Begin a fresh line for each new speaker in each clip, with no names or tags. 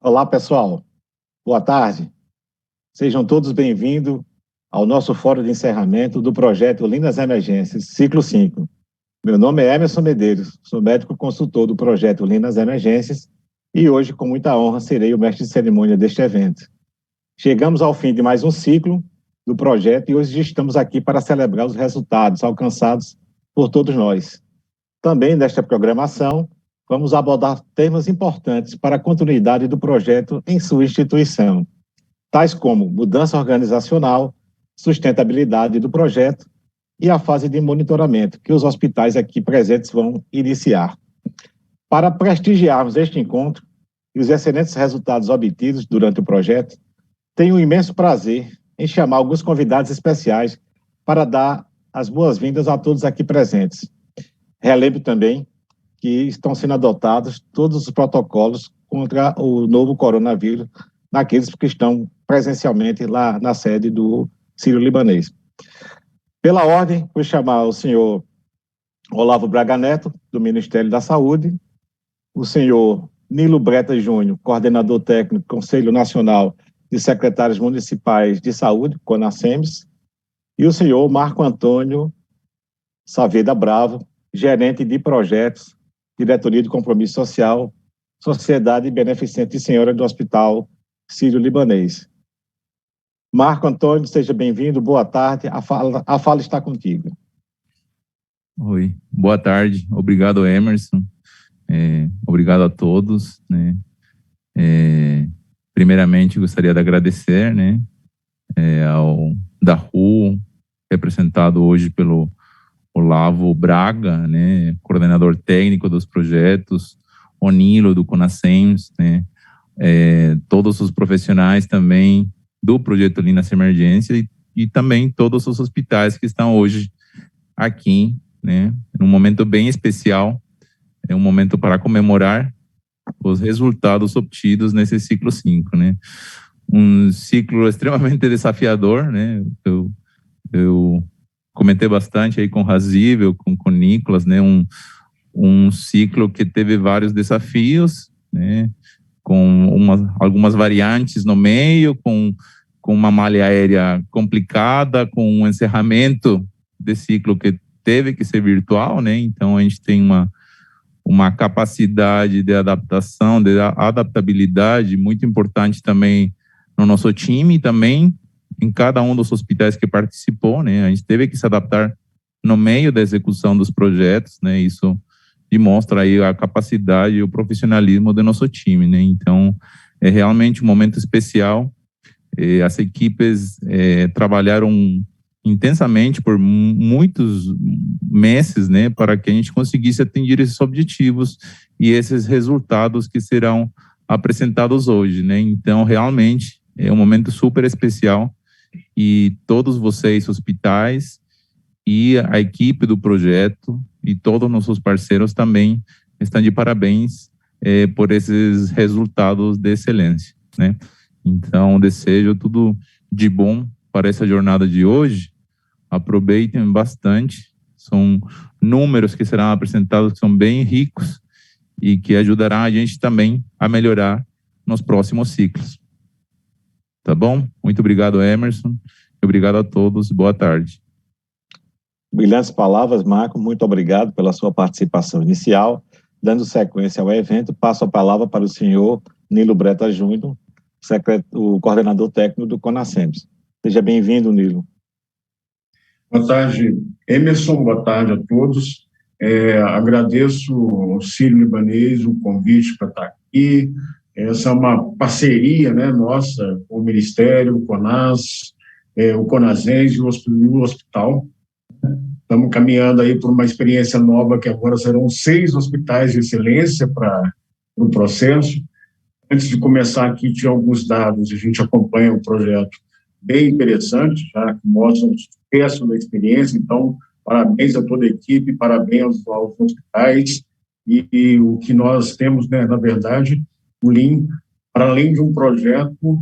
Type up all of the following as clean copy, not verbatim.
Olá, pessoal. Boa tarde. Sejam todos bem-vindos ao nosso fórum de encerramento do projeto Lindas Emergências, ciclo 5. Meu nome é Emerson Medeiros, sou médico consultor do projeto Lindas Emergências e hoje, com muita honra, serei o mestre de cerimônia deste evento. Chegamos ao fim de mais um ciclo do projeto e hoje estamos aqui para celebrar os resultados alcançados por todos nós. Também nesta programação, vamos abordar temas importantes para a continuidade do projeto em sua instituição, tais como mudança organizacional, sustentabilidade do projeto e a fase de monitoramento que os hospitais aqui presentes vão iniciar. Para prestigiarmos este encontro e os excelentes resultados obtidos durante o projeto, tenho um imenso prazer em chamar alguns convidados especiais para dar as boas-vindas a todos aqui presentes. Relembro também que estão sendo adotados todos os protocolos contra o novo coronavírus naqueles que estão presencialmente lá na sede do Sírio-Libanês. Pela ordem, vou chamar o senhor Olavo Braga Neto, do Ministério da Saúde, o senhor Nilo Breta Júnior, coordenador técnico do Conselho Nacional de Secretários Municipais de Saúde, CONASEMS, e o senhor Marco Antônio Saavedra Bravo, gerente de projetos, Diretoria de Compromisso Social, Sociedade Beneficente Senhora do Hospital Sírio-Libanês. Marco Antônio, seja bem-vindo, boa tarde, a fala está contigo.
Oi, boa tarde, obrigado Emerson, obrigado a todos, né? Primeiramente gostaria de agradecer, né, ao DARU, representado hoje pelo Olavo Braga, né, coordenador técnico dos projetos, o Nilo do CONASEMS, né, todos os profissionais também do projeto Lindas Emergências e também todos os hospitais que estão hoje aqui, né, num momento bem especial, é um momento para comemorar os resultados obtidos nesse ciclo 5, né, um ciclo extremamente desafiador, né, eu comentei bastante aí com o Razível, com o Nicolas, né, um ciclo que teve vários desafios, né, com algumas variantes no meio, com uma malha aérea complicada, com um encerramento de ciclo que teve que ser virtual, né, então a gente tem uma capacidade de adaptação, de adaptabilidade muito importante também no nosso time, também em cada um dos hospitais que participou, né, a gente teve que se adaptar no meio da execução dos projetos, né, isso demonstra aí a capacidade e o profissionalismo do nosso time, né, então é realmente um momento especial, as equipes trabalharam intensamente por muitos meses, né, para que a gente conseguisse atingir esses objetivos e esses resultados que serão apresentados hoje, né, então realmente é um momento super especial e todos vocês, hospitais, e a equipe do projeto e todos os nossos parceiros também estão de parabéns por esses resultados de excelência, né? Então, desejo tudo de bom para essa jornada de hoje. Aproveitem bastante, são números que serão apresentados que são bem ricos e que ajudarão a gente também a melhorar nos próximos ciclos. Tá bom? Muito obrigado, Emerson. Obrigado a todos. Boa tarde.
Brilhantes palavras, Marco. Muito obrigado pela sua participação inicial. Dando sequência ao evento, passo a palavra para o senhor Nilo Breta Júnior, o coordenador técnico do CONASEMS. Seja bem-vindo, Nilo.
Boa tarde, Emerson. Boa tarde a todos. Agradeço ao Sírio-Libanês o convite para estar aqui. Essa é uma parceria, né, nossa com o Ministério, o CONAS, o CONASEMS e o hospital. Estamos caminhando aí por uma experiência nova, que agora serão 6 hospitais de excelência para o processo. Antes de começar aqui, tinha alguns dados, a gente acompanha um projeto bem interessante, já que mostra o sucesso da experiência, então, parabéns a toda a equipe, parabéns aos hospitais, e o que nós temos, né, na verdade, o Lean, para além de um projeto,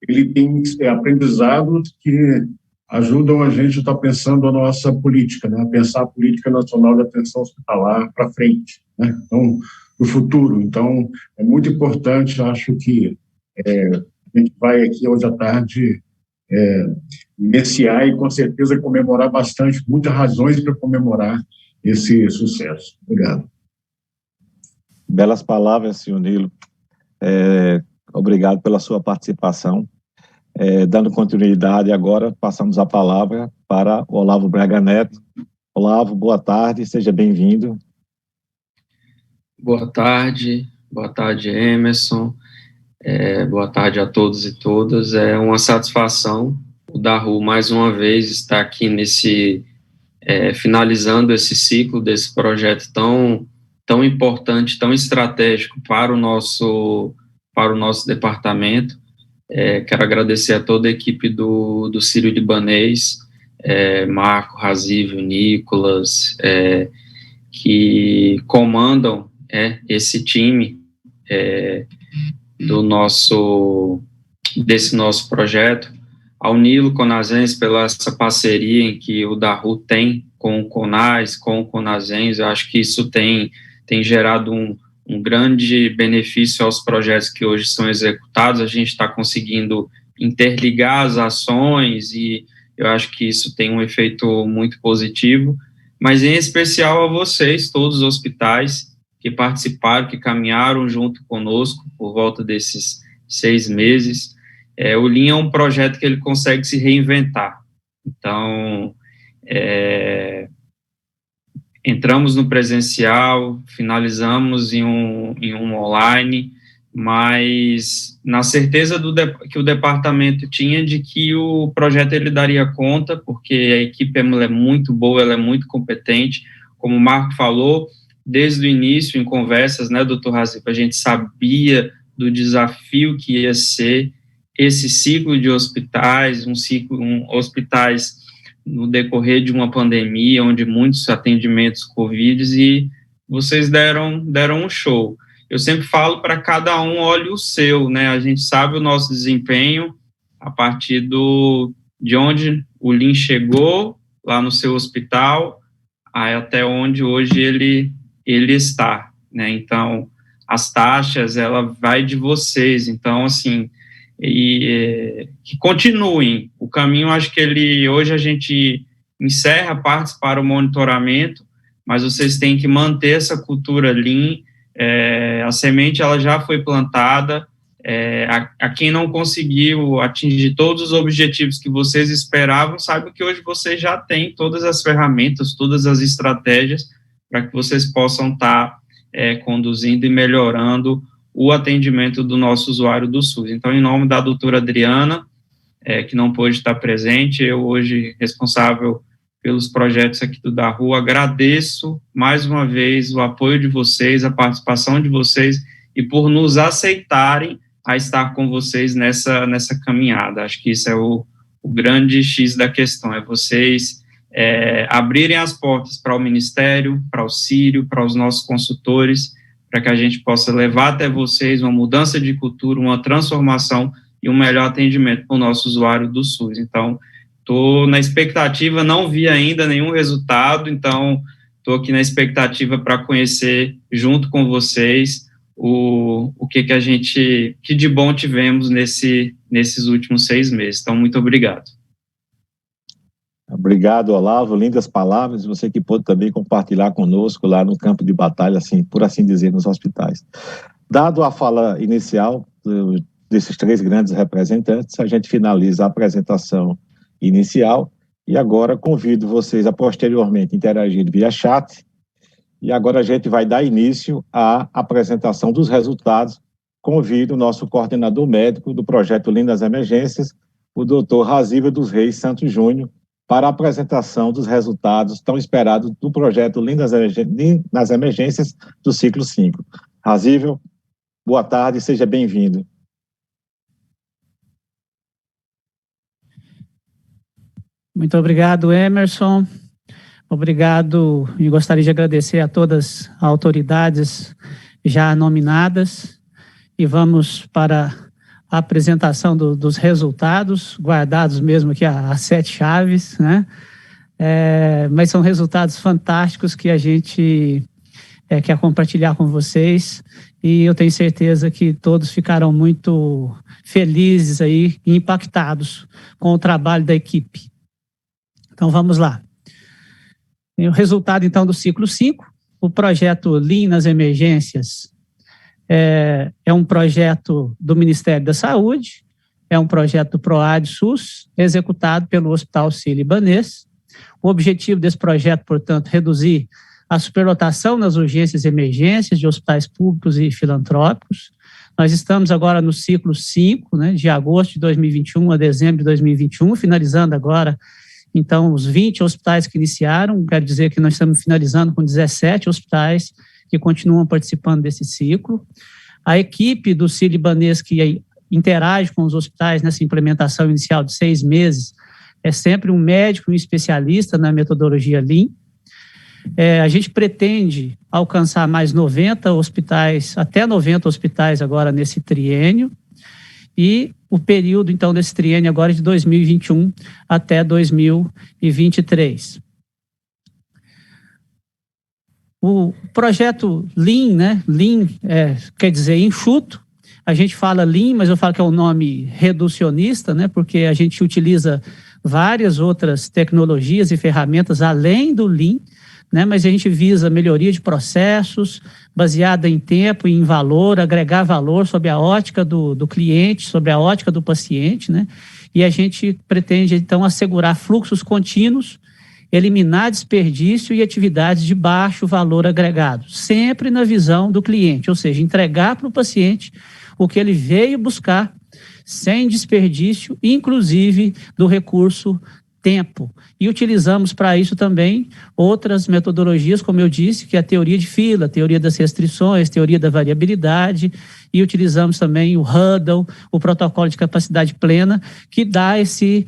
ele tem aprendizados que ajudam a gente a estar pensando a nossa política, né? A pensar a política nacional de atenção hospitalar para frente, né? Então, do futuro. Então, é muito importante, acho que a gente vai aqui hoje à tarde iniciar e, com certeza, comemorar bastante, muitas razões para comemorar esse sucesso. Obrigado.
Belas palavras, senhor Nilo. Obrigado pela sua participação. Dando continuidade, agora passamos a palavra para o Olavo Braga Neto. Olavo, boa tarde, seja bem-vindo.
Boa tarde, Emerson. Boa tarde a todos e todas. É uma satisfação o Daru mais uma vez estar aqui finalizando esse ciclo desse projeto tão importante, tão estratégico para o nosso departamento. Quero agradecer a toda a equipe do Sírio-Libanês, Marco, Razívio, Nicolas, que comandam esse time desse nosso projeto, ao Nilo Conazense pela essa parceria em que o Daru tem com o CONAS, com o Conazense. Eu acho que isso tem gerado um grande benefício aos projetos que hoje são executados. A gente está conseguindo interligar as ações e eu acho que isso tem um efeito muito positivo, mas em especial a vocês, todos os hospitais que participaram, que caminharam junto conosco por volta desses 6 meses. O Lean é um projeto que ele consegue se reinventar. Então, entramos no presencial, finalizamos em um online, mas na certeza que o departamento tinha de que o projeto ele daria conta, porque a equipe ela é muito boa, ela é muito competente, como o Marco falou, desde o início, em conversas, né, doutor Razif, a gente sabia do desafio que ia ser esse ciclo de hospitais, hospitais no decorrer de uma pandemia, onde muitos atendimentos Covid, e vocês deram um show. Eu sempre falo para cada um, olhe o seu, né? A gente sabe o nosso desempenho a partir de onde o Lean chegou, lá no seu hospital, até onde hoje ele está, né? Então, as taxas, ela vai de vocês. Então, assim, que continuem. O caminho, acho que hoje a gente encerra partes para o monitoramento, mas vocês têm que manter essa cultura Lean. A semente, ela já foi plantada. A quem não conseguiu atingir todos os objetivos que vocês esperavam, sabe que hoje vocês já têm todas as ferramentas, todas as estratégias para que vocês possam estar conduzindo e melhorando o atendimento do nosso usuário do SUS. Então, em nome da doutora Adriana, que não pôde estar presente, eu hoje responsável pelos projetos aqui do Daru, agradeço mais uma vez o apoio de vocês, a participação de vocês e por nos aceitarem a estar com vocês nessa caminhada. Acho que isso é o grande X da questão, é vocês abrirem as portas para o Ministério, para o Sírio, para os nossos consultores, para que a gente possa levar até vocês uma mudança de cultura, uma transformação e um melhor atendimento para o nosso usuário do SUS. Então, estou na expectativa, não vi ainda nenhum resultado, então estou aqui na expectativa para conhecer junto com vocês o que de bom tivemos nesses últimos 6 meses. Então, muito obrigado.
Obrigado, Olavo, lindas palavras, você que pôde também compartilhar conosco lá no campo de batalha, assim, por assim dizer, nos hospitais. Dado a fala inicial desses 3 grandes representantes, a gente finaliza a apresentação inicial e agora convido vocês a posteriormente interagir via chat e agora a gente vai dar início à apresentação dos resultados. Convido o nosso coordenador médico do projeto Lean das Emergências, o doutor Razívio dos Reis Santos Júnior, para a apresentação dos resultados tão esperados do projeto Lean nas Emergências do ciclo 5. Razívio, boa tarde, seja bem-vindo.
Muito obrigado, Emerson. Obrigado, e gostaria de agradecer a todas as autoridades já nominadas e vamos para a apresentação dos resultados, guardados mesmo aqui as 7 chaves, né? Mas são resultados fantásticos que a gente quer compartilhar com vocês, e eu tenho certeza que todos ficarão muito felizes aí e impactados com o trabalho da equipe. Então, vamos lá. O resultado, então, do ciclo 5, o projeto Lean nas emergências é um projeto do Ministério da Saúde, é um projeto do PROAD-SUS, executado pelo Hospital Sírio-Libanês. O objetivo desse projeto, portanto, reduzir a superlotação nas urgências e emergências de hospitais públicos e filantrópicos. Nós estamos agora no ciclo 5, né, de agosto de 2021 a dezembro de 2021, finalizando agora, então, os 20 hospitais que iniciaram. Quero dizer que nós estamos finalizando com 17 hospitais que continuam participando desse ciclo. A equipe do Sírio-Libanês que interage com os hospitais nessa implementação inicial de 6 meses é sempre um médico e um especialista na metodologia Lean. A gente pretende alcançar mais 90 hospitais, até 90 hospitais agora nesse triênio, e o período, então, desse triênio agora é de 2021 até 2023. O projeto Lean, né? Lean quer dizer enxuto. A gente fala Lean, mas eu falo que é um nome reducionista, né? Porque a gente utiliza várias outras tecnologias e ferramentas além do Lean, né? Mas a gente visa melhoria de processos, baseada em tempo e em valor, agregar valor sob a ótica do cliente, sob a ótica do paciente, né? E a gente pretende, então, assegurar fluxos contínuos, eliminar desperdício e atividades de baixo valor agregado, sempre na visão do cliente, ou seja, entregar para o paciente o que ele veio buscar, sem desperdício, inclusive do recurso tempo. E utilizamos para isso também outras metodologias, como eu disse, que é a teoria de fila, a teoria das restrições, teoria da variabilidade, e utilizamos também o Huddle, o protocolo de capacidade plena, que dá esse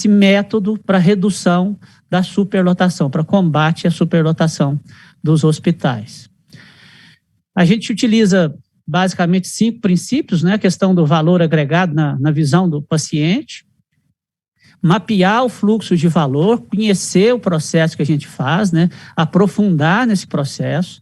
método para redução da superlotação, para combate à superlotação dos hospitais. A gente utiliza basicamente 5 princípios, né? A questão do valor agregado na visão do paciente, mapear o fluxo de valor, conhecer o processo que a gente faz, né? Aprofundar nesse processo.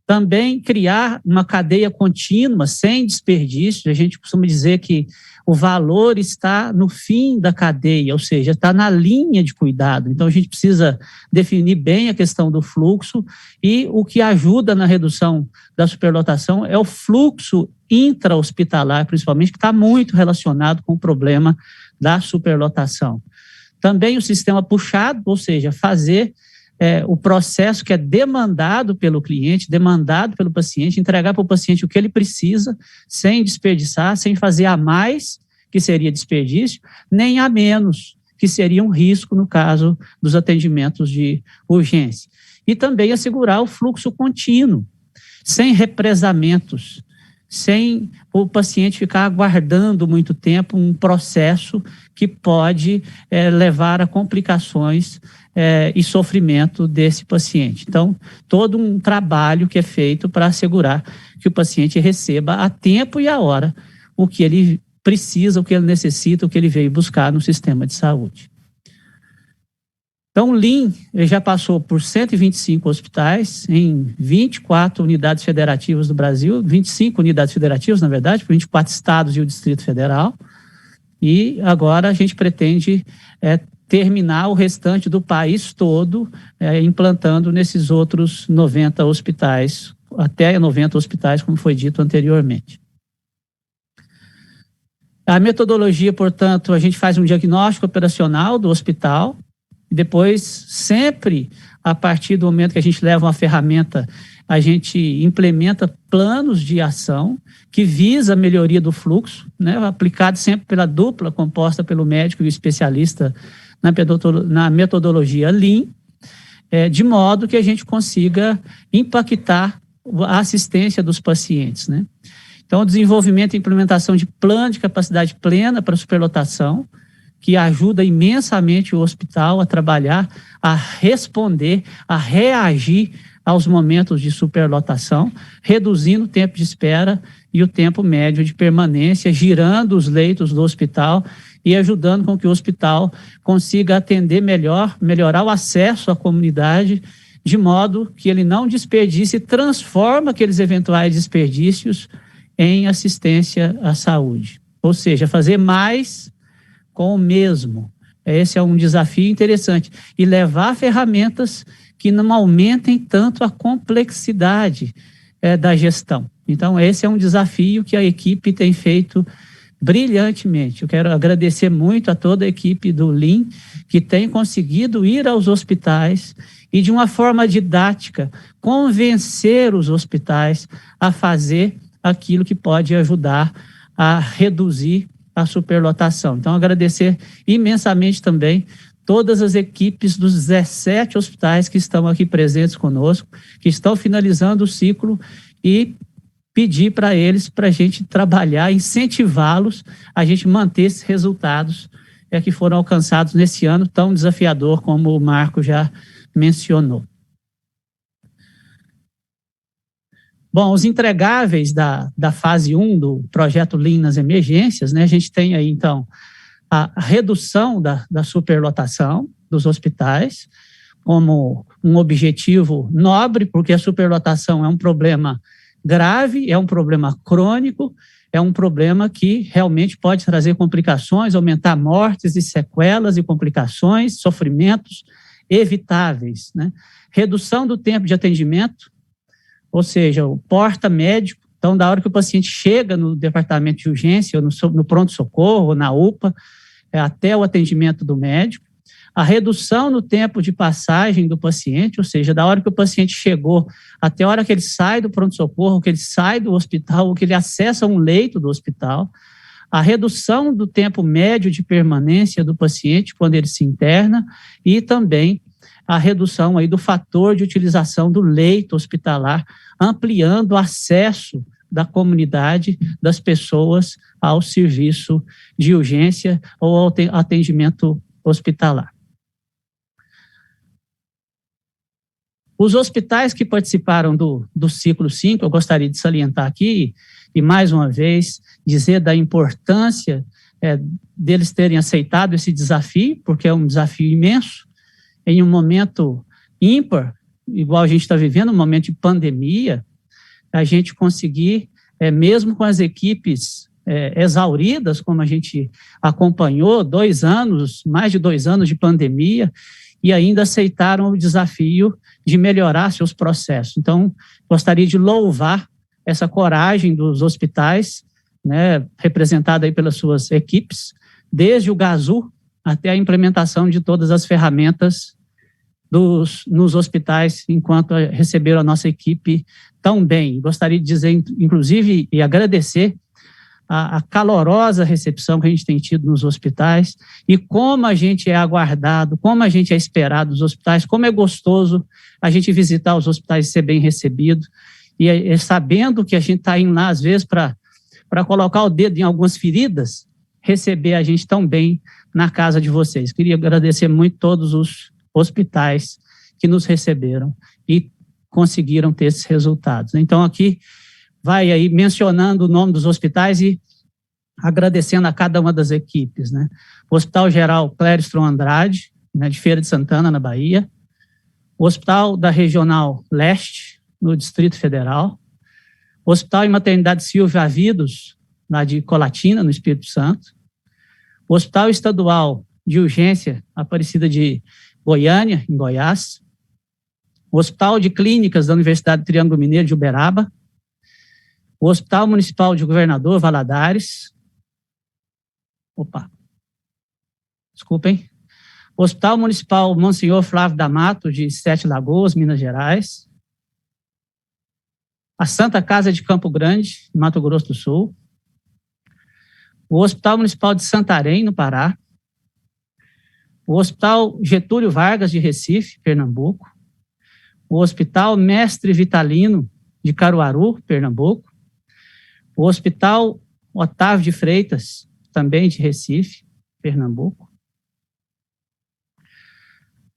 Também criar uma cadeia contínua, sem desperdício. A gente costuma dizer que o valor está no fim da cadeia, ou seja, está na linha de cuidado. Então, a gente precisa definir bem a questão do fluxo, e o que ajuda na redução da superlotação é o fluxo intra-hospitalar, principalmente, que está muito relacionado com o problema da superlotação. Também o sistema puxado, ou seja, fazer o processo que é demandado pelo cliente, demandado pelo paciente, entregar para o paciente o que ele precisa, sem desperdiçar, sem fazer a mais, que seria desperdício, nem a menos, que seria um risco no caso dos atendimentos de urgência. E também assegurar o fluxo contínuo, sem represamentos, sem o paciente ficar aguardando muito tempo um processo que pode levar a complicações e sofrimento desse paciente. Então, todo um trabalho que é feito para assegurar que o paciente receba a tempo e a hora o que ele precisa, o que ele necessita, o que ele veio buscar no sistema de saúde. Então, o Lean já passou por 125 hospitais em 24 unidades federativas do Brasil, 25 unidades federativas, na verdade, por 24 estados e o Distrito Federal. E agora a gente pretende terminar o restante do país todo, implantando nesses outros 90 hospitais, até 90 hospitais, como foi dito anteriormente. A metodologia, portanto, a gente faz um diagnóstico operacional do hospital, e depois, sempre a partir do momento que a gente leva uma ferramenta, a gente implementa planos de ação que visa a melhoria do fluxo, né, aplicado sempre pela dupla composta pelo médico e o especialista na metodologia Lean, de modo que a gente consiga impactar a assistência dos pacientes, né? Então, o desenvolvimento e implementação de plano de capacidade plena para superlotação, que ajuda imensamente o hospital a trabalhar, a responder, a reagir aos momentos de superlotação, reduzindo o tempo de espera e o tempo médio de permanência, girando os leitos do hospital e ajudando com que o hospital consiga atender melhor, melhorar o acesso à comunidade de modo que ele não desperdice e transforma aqueles eventuais desperdícios em assistência à saúde. Ou seja, fazer mais com o mesmo. Esse é um desafio interessante. E levar ferramentas que não aumentem tanto a complexidade da gestão. Então, esse é um desafio que a equipe tem feito brilhantemente. Eu quero agradecer muito a toda a equipe do Lean, que tem conseguido ir aos hospitais e, de uma forma didática, convencer os hospitais a fazer aquilo que pode ajudar a reduzir a superlotação. Então, agradecer imensamente também todas as equipes dos 17 hospitais que estão aqui presentes conosco, que estão finalizando o ciclo, e pedir para eles, para a gente trabalhar, incentivá-los a gente manter esses resultados que foram alcançados nesse ano tão desafiador, como o Marco já mencionou. Bom, os entregáveis da fase 1 do projeto Lean nas emergências, né, a gente tem aí, então, a redução da superlotação dos hospitais como um objetivo nobre, porque a superlotação é um problema grave, é um problema crônico, é um problema que realmente pode trazer complicações, aumentar mortes e sequelas e complicações, sofrimentos evitáveis, né? Redução do tempo de atendimento, ou seja, o porta médico. Então, da hora que o paciente chega no departamento de urgência, ou no pronto-socorro, ou na UPA, até o atendimento do médico. A redução no tempo de passagem do paciente, ou seja, da hora que o paciente chegou até a hora que ele sai do pronto-socorro, que ele sai do hospital, ou que ele acessa um leito do hospital. A redução do tempo médio de permanência do paciente quando ele se interna, e também a redução aí do fator de utilização do leito hospitalar, ampliando o acesso da comunidade, das pessoas ao serviço de urgência ou ao atendimento hospitalar. Os hospitais que participaram do ciclo 5, eu gostaria de salientar aqui, e mais uma vez, dizer da importância deles terem aceitado esse desafio, porque é um desafio imenso, em um momento ímpar, igual a gente está vivendo, um momento de pandemia, a gente conseguir, mesmo com as equipes exauridas, como a gente acompanhou, 2 anos, mais de 2 anos de pandemia, e ainda aceitaram o desafio de melhorar seus processos. Então, gostaria de louvar essa coragem dos hospitais, né, representada aí pelas suas equipes, desde o GASU até a implementação de todas as ferramentas nos hospitais, enquanto receberam a nossa equipe tão bem. Gostaria de dizer, inclusive, e agradecer a calorosa recepção que a gente tem tido nos hospitais, e como a gente é aguardado, como a gente é esperado nos hospitais, como é gostoso a gente visitar os hospitais e ser bem recebido, e sabendo que a gente está indo lá, às vezes, para colocar o dedo em algumas feridas, receber a gente tão bem na casa de vocês. Queria agradecer muito todos os hospitais que nos receberam e conseguiram ter esses resultados. Então, aqui vai aí mencionando o nome dos hospitais e agradecendo a cada uma das equipes, né? O Hospital Geral Clériston Andrade, né, de Feira de Santana, na Bahia. O Hospital da Regional Leste, no Distrito Federal. O Hospital e Maternidade Silvia Avidos, lá de Colatina, no Espírito Santo. O Hospital Estadual de Urgência Aparecida de Goiânia, em Goiás. O Hospital de Clínicas da Universidade do Triângulo Mineiro de Uberaba. O Hospital Municipal de Governador Valadares. Desculpem. O Hospital Municipal Monsenhor Flávio D'Amato, de Sete Lagoas, Minas Gerais. A Santa Casa de Campo Grande, Mato Grosso do Sul. O Hospital Municipal de Santarém, no Pará. O Hospital Getúlio Vargas, de Recife, Pernambuco. O Hospital Mestre Vitalino, de Caruaru, Pernambuco. O Hospital Otávio de Freitas, também de Recife, Pernambuco.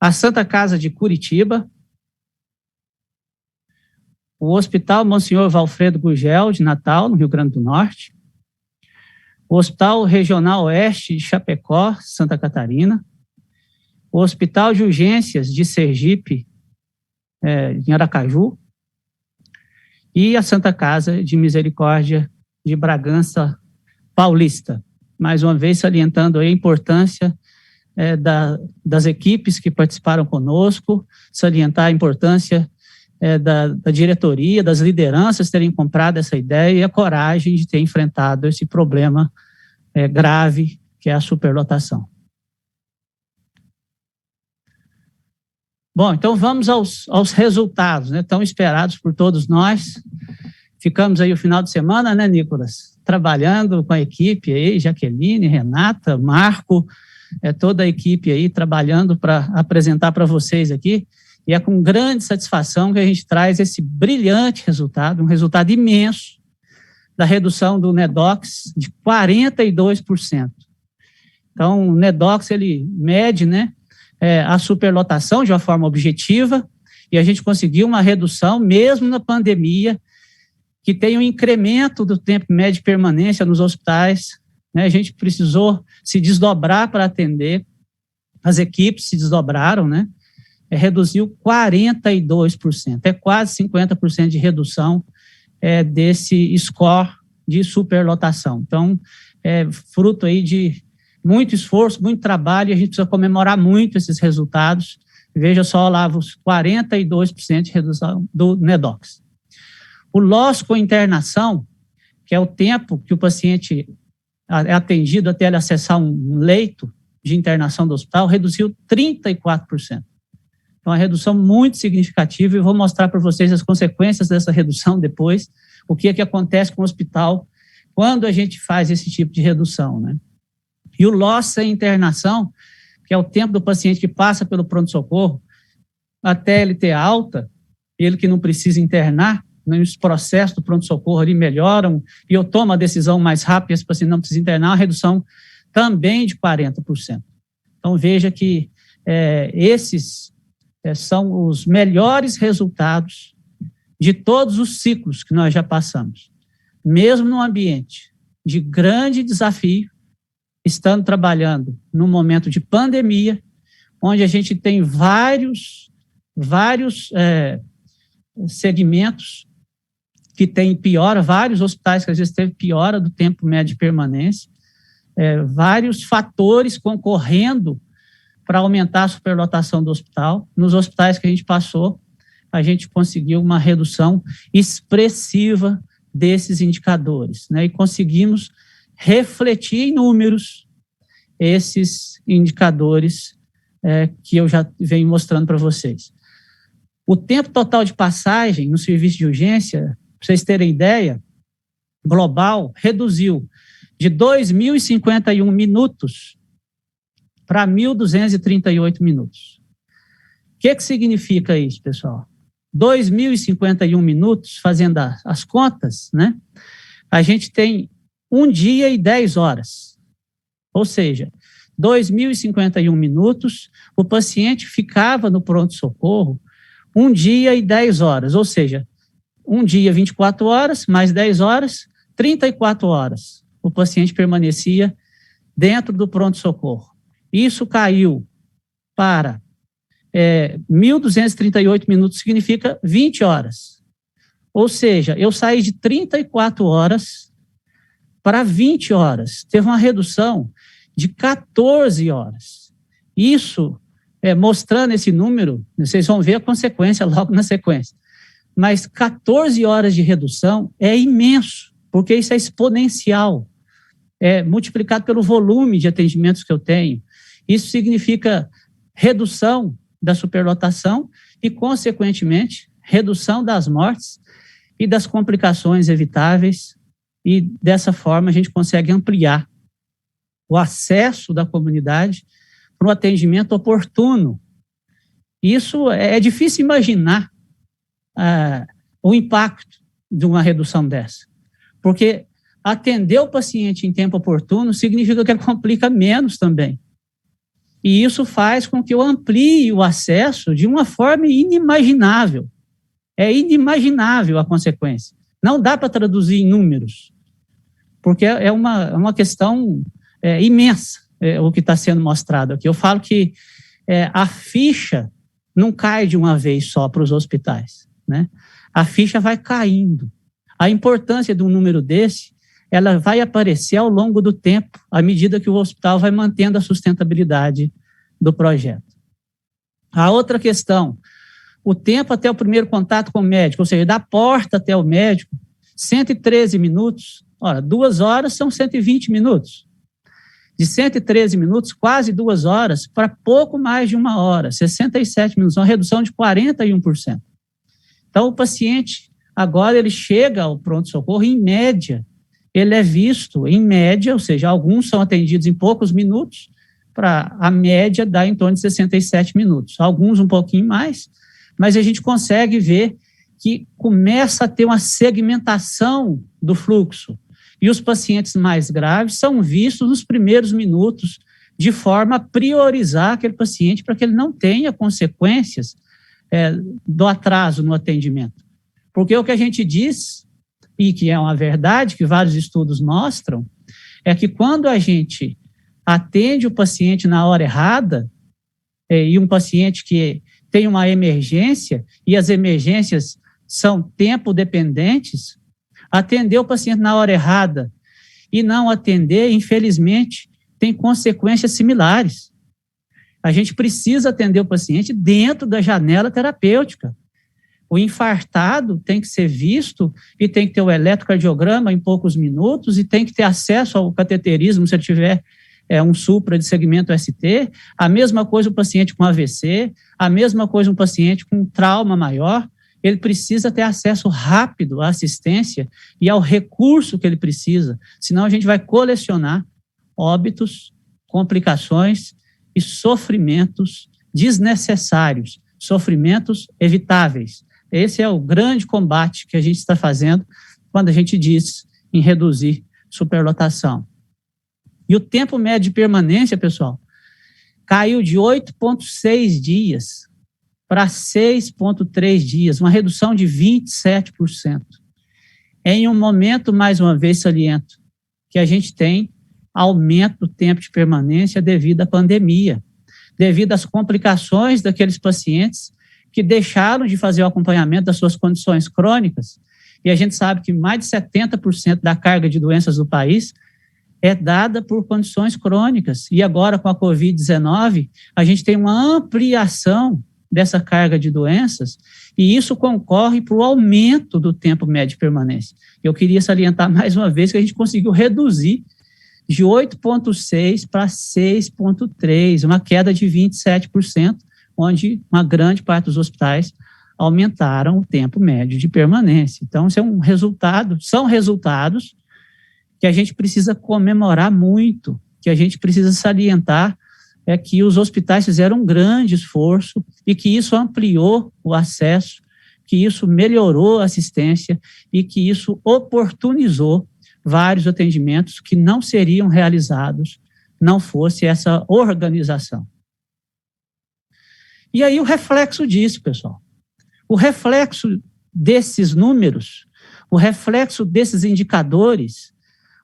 A Santa Casa de Curitiba. O Hospital Monsenhor Valfredo Gurgel, de Natal, no Rio Grande do Norte. O Hospital Regional Oeste de Chapecó, Santa Catarina. O Hospital de Urgências de Sergipe, em Aracaju, e a Santa Casa de Misericórdia de Bragança Paulista. Mais uma vez, salientando aí a importância das equipes que participaram conosco, salientar a importância da diretoria, das lideranças terem comprado essa ideia e a coragem de ter enfrentado esse problema grave que é a superlotação. Bom, então vamos aos resultados, né, tão esperados por todos nós. Ficamos aí o final de semana, né, Nicolas? Trabalhando com a equipe aí, Jaqueline, Renata, Marco, toda a equipe aí trabalhando para apresentar para vocês aqui. E é com grande satisfação que a gente traz esse brilhante resultado, um resultado imenso da redução do NEDOX de 42%. Então, o NEDOX, ele mede, né, a superlotação de uma forma objetiva, e a gente conseguiu uma redução, mesmo na pandemia, que tem um incremento do tempo médio de permanência nos hospitais, né? A gente precisou se desdobrar para atender, as equipes se desdobraram, né? Reduziu 42%, é quase 50% de redução desse score de superlotação. Então, é fruto aí de muito esforço, muito trabalho, e a gente precisa comemorar muito esses resultados. Veja só lá, os 42% de redução do NEDOX. O loss com internação, que é o tempo que o paciente é atendido até ele acessar um leito de internação do hospital, reduziu 34%. Então, uma redução muito significativa, e vou mostrar para vocês as consequências dessa redução depois, o que é que acontece com o hospital quando a gente faz esse tipo de redução, né? E o loss sem internação, que é o tempo do paciente que passa pelo pronto-socorro até ele ter alta, ele que não precisa internar, né, os processos do pronto-socorro ali melhoram, e eu tomo a decisão mais rápida, esse paciente não precisa internar, uma redução também de 40%. Então, veja que esses são os melhores resultados de todos os ciclos que nós já passamos. Mesmo num ambiente de grande desafio, estando trabalhando num momento de pandemia, onde a gente tem vários segmentos que tem piora, vários hospitais que às vezes teve piora do tempo médio de permanência, vários fatores concorrendo para aumentar a superlotação do hospital. Nos hospitais que a gente passou, a gente conseguiu uma redução expressiva desses indicadores, né? E conseguimos refletir em números esses indicadores que eu já venho mostrando para vocês. O tempo total de passagem no serviço de urgência, para vocês terem ideia, global, reduziu de 2.051 minutos para 1.238 minutos. O que significa isso, pessoal? 2.051 minutos, fazendo as contas, né? A gente tem 1 dia e 10 horas. Ou seja, 2.051 minutos, o paciente ficava no pronto-socorro 1 dia e 10 horas, ou seja, 1 dia 24 horas, mais 10 horas, 34 horas. O paciente permanecia dentro do pronto-socorro. Isso caiu para 1.238 minutos, significa 20 horas. Ou seja, eu saí de 34 horas para 20 horas. Teve uma redução de 14 horas. Isso, mostrando esse número, vocês vão ver a consequência logo na sequência. Mas 14 horas de redução é imenso, porque isso é exponencial, multiplicado pelo volume de atendimentos que eu tenho. Isso significa redução da superlotação e, consequentemente, redução das mortes e das complicações evitáveis, e dessa forma a gente consegue ampliar o acesso da comunidade para um atendimento oportuno. Isso é difícil imaginar o impacto de uma redução dessa, porque atender o paciente em tempo oportuno significa que ele complica menos também. E isso faz com que eu amplie o acesso de uma forma inimaginável. É inimaginável a consequência. Não dá para traduzir em números, porque é uma questão imensa o que está sendo mostrado aqui. Eu falo que a ficha não cai de uma vez só para os hospitais, né? A ficha vai caindo. A importância de um número desse, ela vai aparecer ao longo do tempo, à medida que o hospital vai mantendo a sustentabilidade do projeto. A outra questão, o tempo até o primeiro contato com o médico, ou seja, da porta até o médico, 113 minutos. Ora, 2 horas são 120 minutos. De 113 minutos, quase 2 horas, para pouco mais de 1 hora, 67 minutos, uma redução de 41%. Então, o paciente, agora ele chega ao pronto-socorro, em média, ele é visto em média, ou seja, alguns são atendidos em poucos minutos, para a média dá em torno de 67 minutos. Alguns um pouquinho mais, mas a gente consegue ver que começa a ter uma segmentação do fluxo. E os pacientes mais graves são vistos nos primeiros minutos, de forma a priorizar aquele paciente para que ele não tenha consequências do atraso no atendimento. Porque o que a gente diz, e que é uma verdade, que vários estudos mostram, é que quando a gente atende o paciente na hora errada, e um paciente que tem uma emergência, e as emergências são tempo dependentes, atender o paciente na hora errada e não atender, infelizmente, tem consequências similares. A gente precisa atender o paciente dentro da janela terapêutica. O infartado tem que ser visto e tem que ter o eletrocardiograma em poucos minutos e tem que ter acesso ao cateterismo se ele tiver um supra de segmento ST. A mesma coisa o paciente com AVC, a mesma coisa um paciente com trauma maior. Ele precisa ter acesso rápido à assistência e ao recurso que ele precisa, senão a gente vai colecionar óbitos, complicações e sofrimentos desnecessários, sofrimentos evitáveis. Esse é o grande combate que a gente está fazendo quando a gente diz em reduzir superlotação. E o tempo médio de permanência, pessoal, caiu de 8,6 dias para 6,3 dias, uma redução de 27%. Em um momento, mais uma vez saliento, que a gente tem aumento do tempo de permanência devido à pandemia, devido às complicações daqueles pacientes que deixaram de fazer o acompanhamento das suas condições crônicas, e a gente sabe que mais de 70% da carga de doenças do país é dada por condições crônicas, e agora com a Covid-19, a gente tem uma ampliação dessa carga de doenças, e isso concorre para o aumento do tempo médio de permanência. Eu queria salientar mais uma vez que a gente conseguiu reduzir de 8,6 para 6,3, uma queda de 27%, onde uma grande parte dos hospitais aumentaram o tempo médio de permanência. Então, isso é um resultado, são resultados que a gente precisa comemorar muito, que a gente precisa salientar, é que os hospitais fizeram um grande esforço e que isso ampliou o acesso, que isso melhorou a assistência e que isso oportunizou vários atendimentos que não seriam realizados não fosse essa organização. E aí o reflexo disso, pessoal, o reflexo desses números, o reflexo desses indicadores,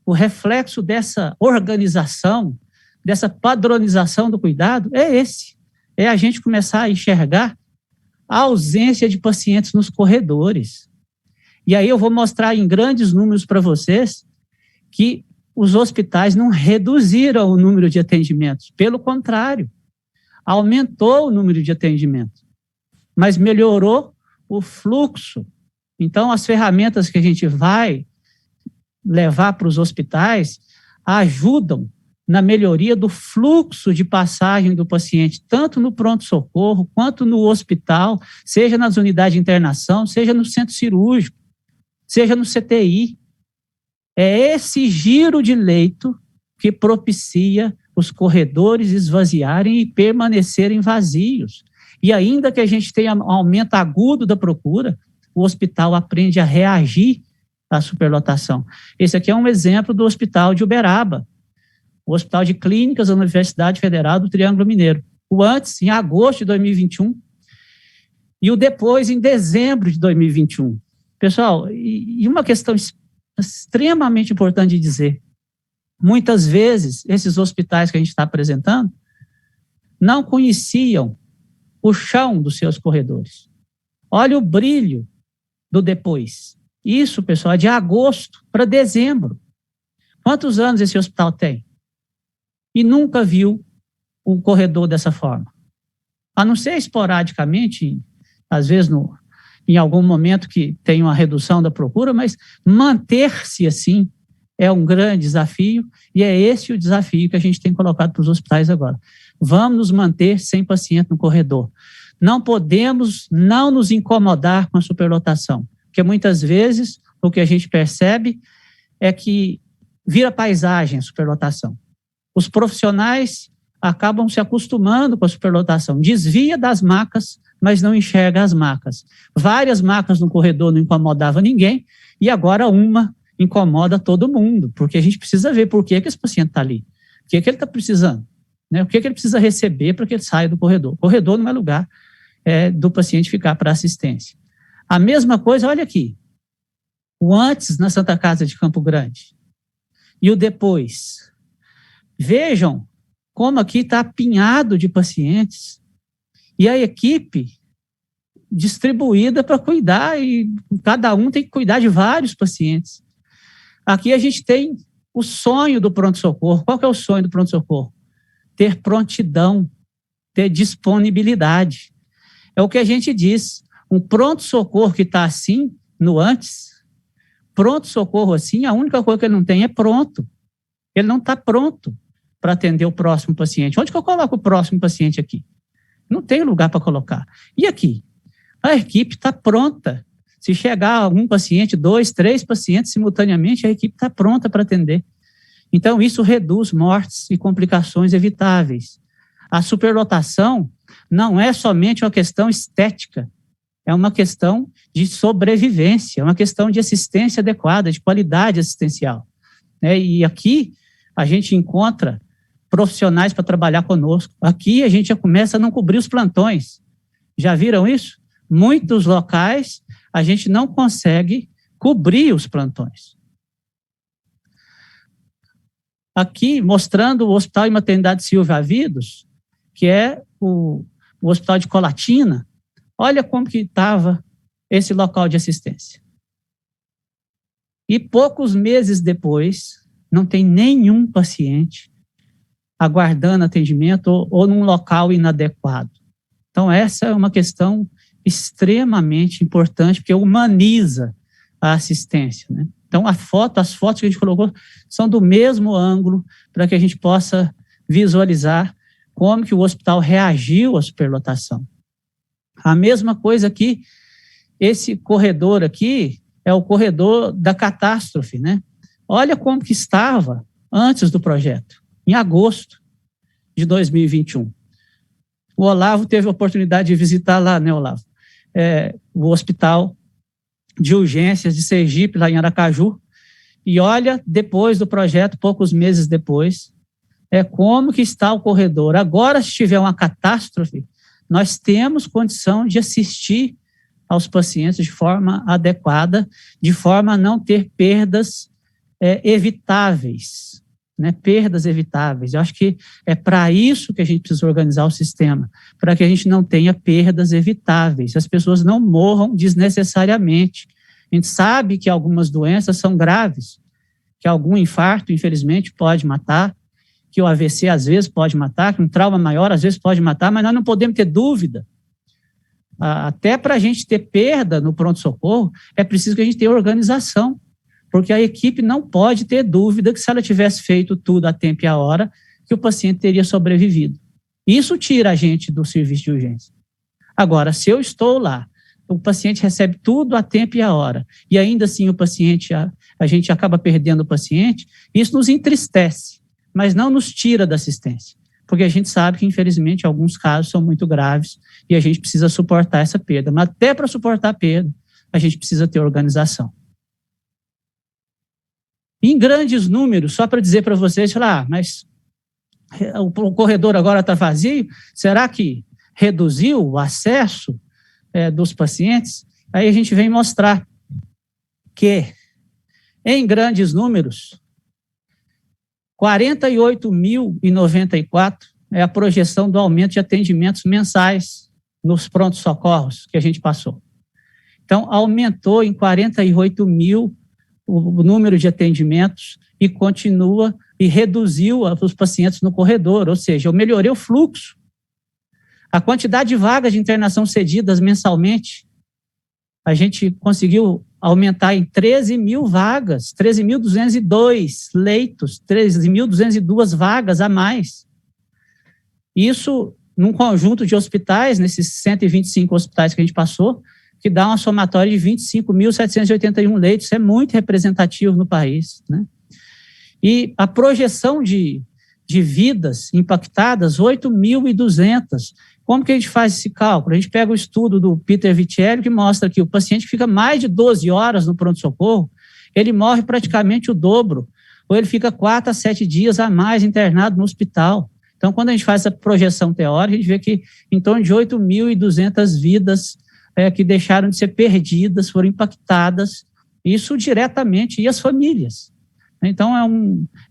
o reflexo dessa organização, dessa padronização do cuidado, é esse. É a gente começar a enxergar a ausência de pacientes nos corredores. E aí eu vou mostrar em grandes números para vocês que os hospitais não reduziram o número de atendimentos. Pelo contrário, aumentou o número de atendimentos, mas melhorou o fluxo. Então, as ferramentas que a gente vai levar para os hospitais ajudam na melhoria do fluxo de passagem do paciente, tanto no pronto-socorro, quanto no hospital, seja nas unidades de internação, seja no centro cirúrgico, seja no CTI. É esse giro de leito que propicia os corredores esvaziarem e permanecerem vazios. E ainda que a gente tenha um aumento agudo da procura, o hospital aprende a reagir à superlotação. Esse aqui é um exemplo do hospital de Uberaba, o Hospital de Clínicas da Universidade Federal do Triângulo Mineiro. O antes, em agosto de 2021, e o depois, em dezembro de 2021. Pessoal, e uma questão extremamente importante de dizer, muitas vezes, esses hospitais que a gente está apresentando não conheciam o chão dos seus corredores. Olha o brilho do depois. Isso, pessoal, é de agosto para dezembro. Quantos anos esse hospital tem? E nunca viu o corredor dessa forma. A não ser esporadicamente, às vezes em algum momento que tem uma redução da procura, mas manter-se assim é um grande desafio, e é esse o desafio que a gente tem colocado para os hospitais agora. Vamos nos manter sem paciente no corredor. Não podemos não nos incomodar com a superlotação, porque muitas vezes o que a gente percebe é que vira paisagem a superlotação. Os profissionais acabam se acostumando com a superlotação, desvia das macas, mas não enxerga as macas. Várias macas no corredor não incomodavam ninguém, e agora uma incomoda todo mundo, porque a gente precisa ver por que esse paciente está ali, o que ele está precisando, né? O que ele precisa receber para que ele saia do corredor. O corredor não é lugar do paciente ficar para assistência. A mesma coisa, olha aqui, o antes na Santa Casa de Campo Grande e o depois. Vejam como aqui está apinhado de pacientes e a equipe distribuída para cuidar, e cada um tem que cuidar de vários pacientes. Aqui a gente tem o sonho do pronto-socorro. Qual que é o sonho do pronto-socorro? Ter prontidão, ter disponibilidade. É o que a gente diz. Um pronto-socorro que está assim, no antes, pronto-socorro assim, a única coisa que ele não tem é pronto. Ele não está pronto para atender o próximo paciente. Onde que eu coloco o próximo paciente aqui? Não tem lugar para colocar. E aqui? A equipe está pronta. Se chegar um paciente, 2, 3 pacientes simultaneamente, a equipe está pronta para atender. Então, isso reduz mortes e complicações evitáveis. A superlotação não é somente uma questão estética, é uma questão de sobrevivência, é uma questão de assistência adequada, de qualidade assistencial. E aqui a gente encontra profissionais para trabalhar conosco. Aqui a gente já começa a não cobrir os plantões. Já viram isso? Muitos locais a gente não consegue cobrir os plantões. Aqui, mostrando o Hospital e Maternidade Silvia Havidos, que é o Hospital de Colatina. Olha como que estava esse local de assistência. E poucos meses depois, não tem nenhum paciente aguardando atendimento ou num local inadequado. Então, essa é uma questão extremamente importante, porque humaniza a assistência, né? Então, as fotos que a gente colocou são do mesmo ângulo, para que a gente possa visualizar como que o hospital reagiu à superlotação. A mesma coisa aqui, esse corredor aqui é o corredor da catástrofe, né? Olha como que estava antes do projeto, em agosto de 2021. O Olavo teve a oportunidade de visitar lá, né, Olavo? O hospital de urgências de Sergipe, lá em Aracaju, e olha, depois do projeto, poucos meses depois, como que está o corredor. Agora, se tiver uma catástrofe, nós temos condição de assistir aos pacientes de forma adequada, de forma a não ter perdas evitáveis, né? Perdas evitáveis. Eu acho que é para isso que a gente precisa organizar o sistema, para que a gente não tenha perdas evitáveis, as pessoas não morram desnecessariamente. A gente sabe que algumas doenças são graves, que algum infarto, infelizmente, pode matar, que o AVC às vezes pode matar, que um trauma maior às vezes pode matar, mas nós não podemos ter dúvida. Até para a gente ter perda no pronto-socorro, é preciso que a gente tenha organização, porque a equipe não pode ter dúvida que se ela tivesse feito tudo a tempo e a hora, que o paciente teria sobrevivido. Isso tira a gente do serviço de urgência. Agora, se eu estou lá, o paciente recebe tudo a tempo e a hora, e ainda assim a gente acaba perdendo o paciente, isso nos entristece, mas não nos tira da assistência, porque a gente sabe que, infelizmente, alguns casos são muito graves e a gente precisa suportar essa perda. Mas até para suportar a perda, a gente precisa ter organização. Em grandes números, só para dizer para vocês, mas o corredor agora está vazio, será que reduziu o acesso dos pacientes? Aí a gente vem mostrar que, em grandes números, 48.094 é a projeção do aumento de atendimentos mensais nos prontos-socorros que a gente passou. Então, aumentou em 48 mil o número de atendimentos e continua e reduziu os pacientes no corredor, ou seja, eu melhorei o fluxo. A quantidade de vagas de internação cedidas mensalmente, a gente conseguiu aumentar em 13 mil vagas, 13.202 leitos, 13.202 vagas a mais. Isso num conjunto de hospitais, nesses 125 hospitais que a gente passou, que dá uma somatória de 25.781 leitos. Isso é muito representativo no país, né? E a projeção de vidas impactadas, 8.200. Como que a gente faz esse cálculo? A gente pega o estudo do Peter Vitelli, que mostra que o paciente fica mais de 12 horas no pronto-socorro, ele morre praticamente o dobro, ou ele fica 4 a 7 dias a mais internado no hospital. Então, quando a gente faz essa projeção teórica, a gente vê que em torno de 8.200 vidas que deixaram de ser perdidas, foram impactadas, isso diretamente, e as famílias. Então,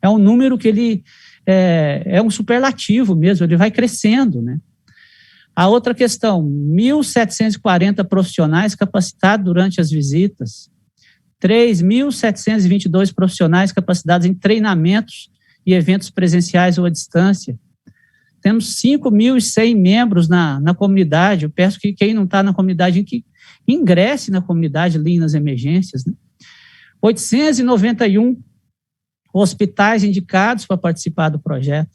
é um número que ele é um superlativo mesmo, ele vai crescendo, né? A outra questão, 1.740 profissionais capacitados durante as visitas, 3.722 profissionais capacitados em treinamentos e eventos presenciais ou à distância. Temos 5.100 membros na comunidade. Eu peço que quem não está na comunidade, que ingresse na comunidade Lean nas emergências, né? 891 hospitais indicados para participar do projeto.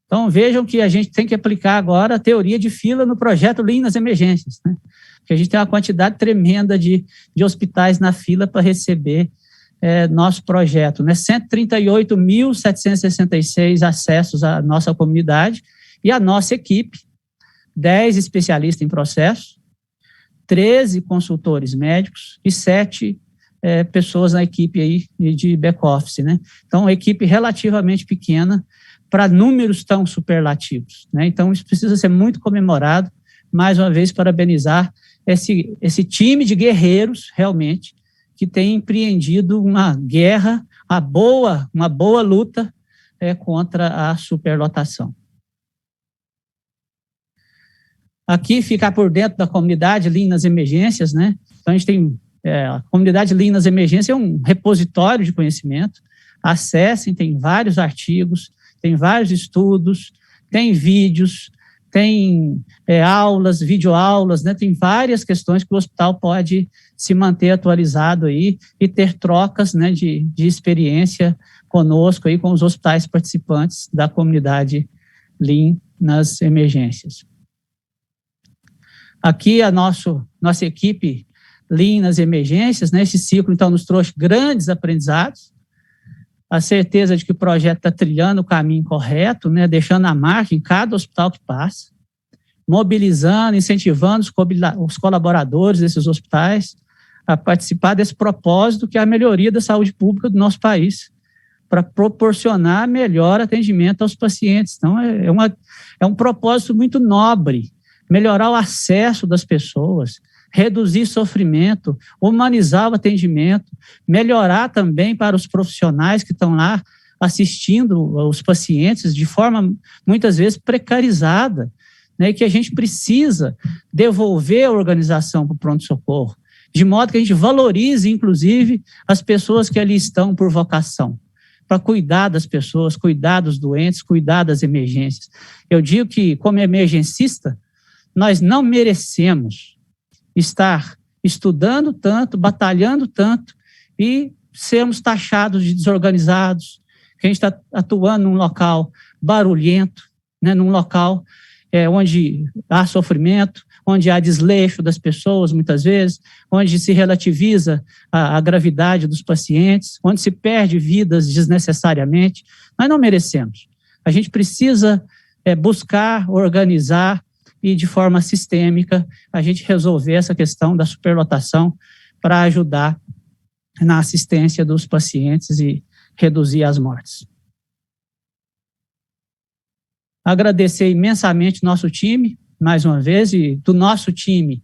Então, vejam que a gente tem que aplicar agora a teoria de fila no projeto Lean nas emergências, né? Porque a gente tem uma quantidade tremenda de hospitais na fila para receber nosso projeto, né? 138.766 acessos à nossa comunidade e a nossa equipe, 10 especialistas em processo, 13 consultores médicos e 7 pessoas na equipe aí de back-office, né? Então, uma equipe relativamente pequena para números tão superlativos, né? Então, isso precisa ser muito comemorado. Mais uma vez, parabenizar esse time de guerreiros, realmente, que tem empreendido uma guerra, uma boa luta contra a superlotação. Aqui, ficar por dentro da comunidade Lean nas emergências, né? Então, a gente tem a comunidade Lean nas emergências, é um repositório de conhecimento. Acessem, tem vários artigos, tem vários estudos, tem vídeos, tem aulas, videoaulas, né? Tem várias questões que o hospital pode se manter atualizado aí e ter trocas, né, de experiência conosco aí, com os hospitais participantes da comunidade Lean nas emergências. Aqui a nossa equipe Lean nas emergências, né? Esse ciclo, então, nos trouxe grandes aprendizados, a certeza de que o projeto está trilhando o caminho correto, né, deixando a marca em cada hospital que passa, mobilizando, incentivando os colaboradores desses hospitais a participar desse propósito, que é a melhoria da saúde pública do nosso país, para proporcionar melhor atendimento aos pacientes. Então, é um propósito muito nobre, melhorar o acesso das pessoas, reduzir sofrimento, humanizar o atendimento, melhorar também para os profissionais que estão lá assistindo os pacientes de forma, muitas vezes, precarizada, né, e que a gente precisa devolver a organização para o pronto-socorro, de modo que a gente valorize, inclusive, as pessoas que ali estão por vocação, para cuidar das pessoas, cuidar dos doentes, cuidar das emergências. Eu digo que, como emergencista, nós não merecemos estar estudando tanto, batalhando tanto e sermos taxados de desorganizados, que a gente está atuando num local barulhento, né, num local onde há sofrimento, onde há desleixo das pessoas, muitas vezes, onde se relativiza a gravidade dos pacientes, onde se perde vidas desnecessariamente. Nós não merecemos. A gente precisa buscar, organizar, e de forma sistêmica a gente resolver essa questão da superlotação para ajudar na assistência dos pacientes e reduzir as mortes. Agradecer imensamente nosso time, mais uma vez, e do nosso time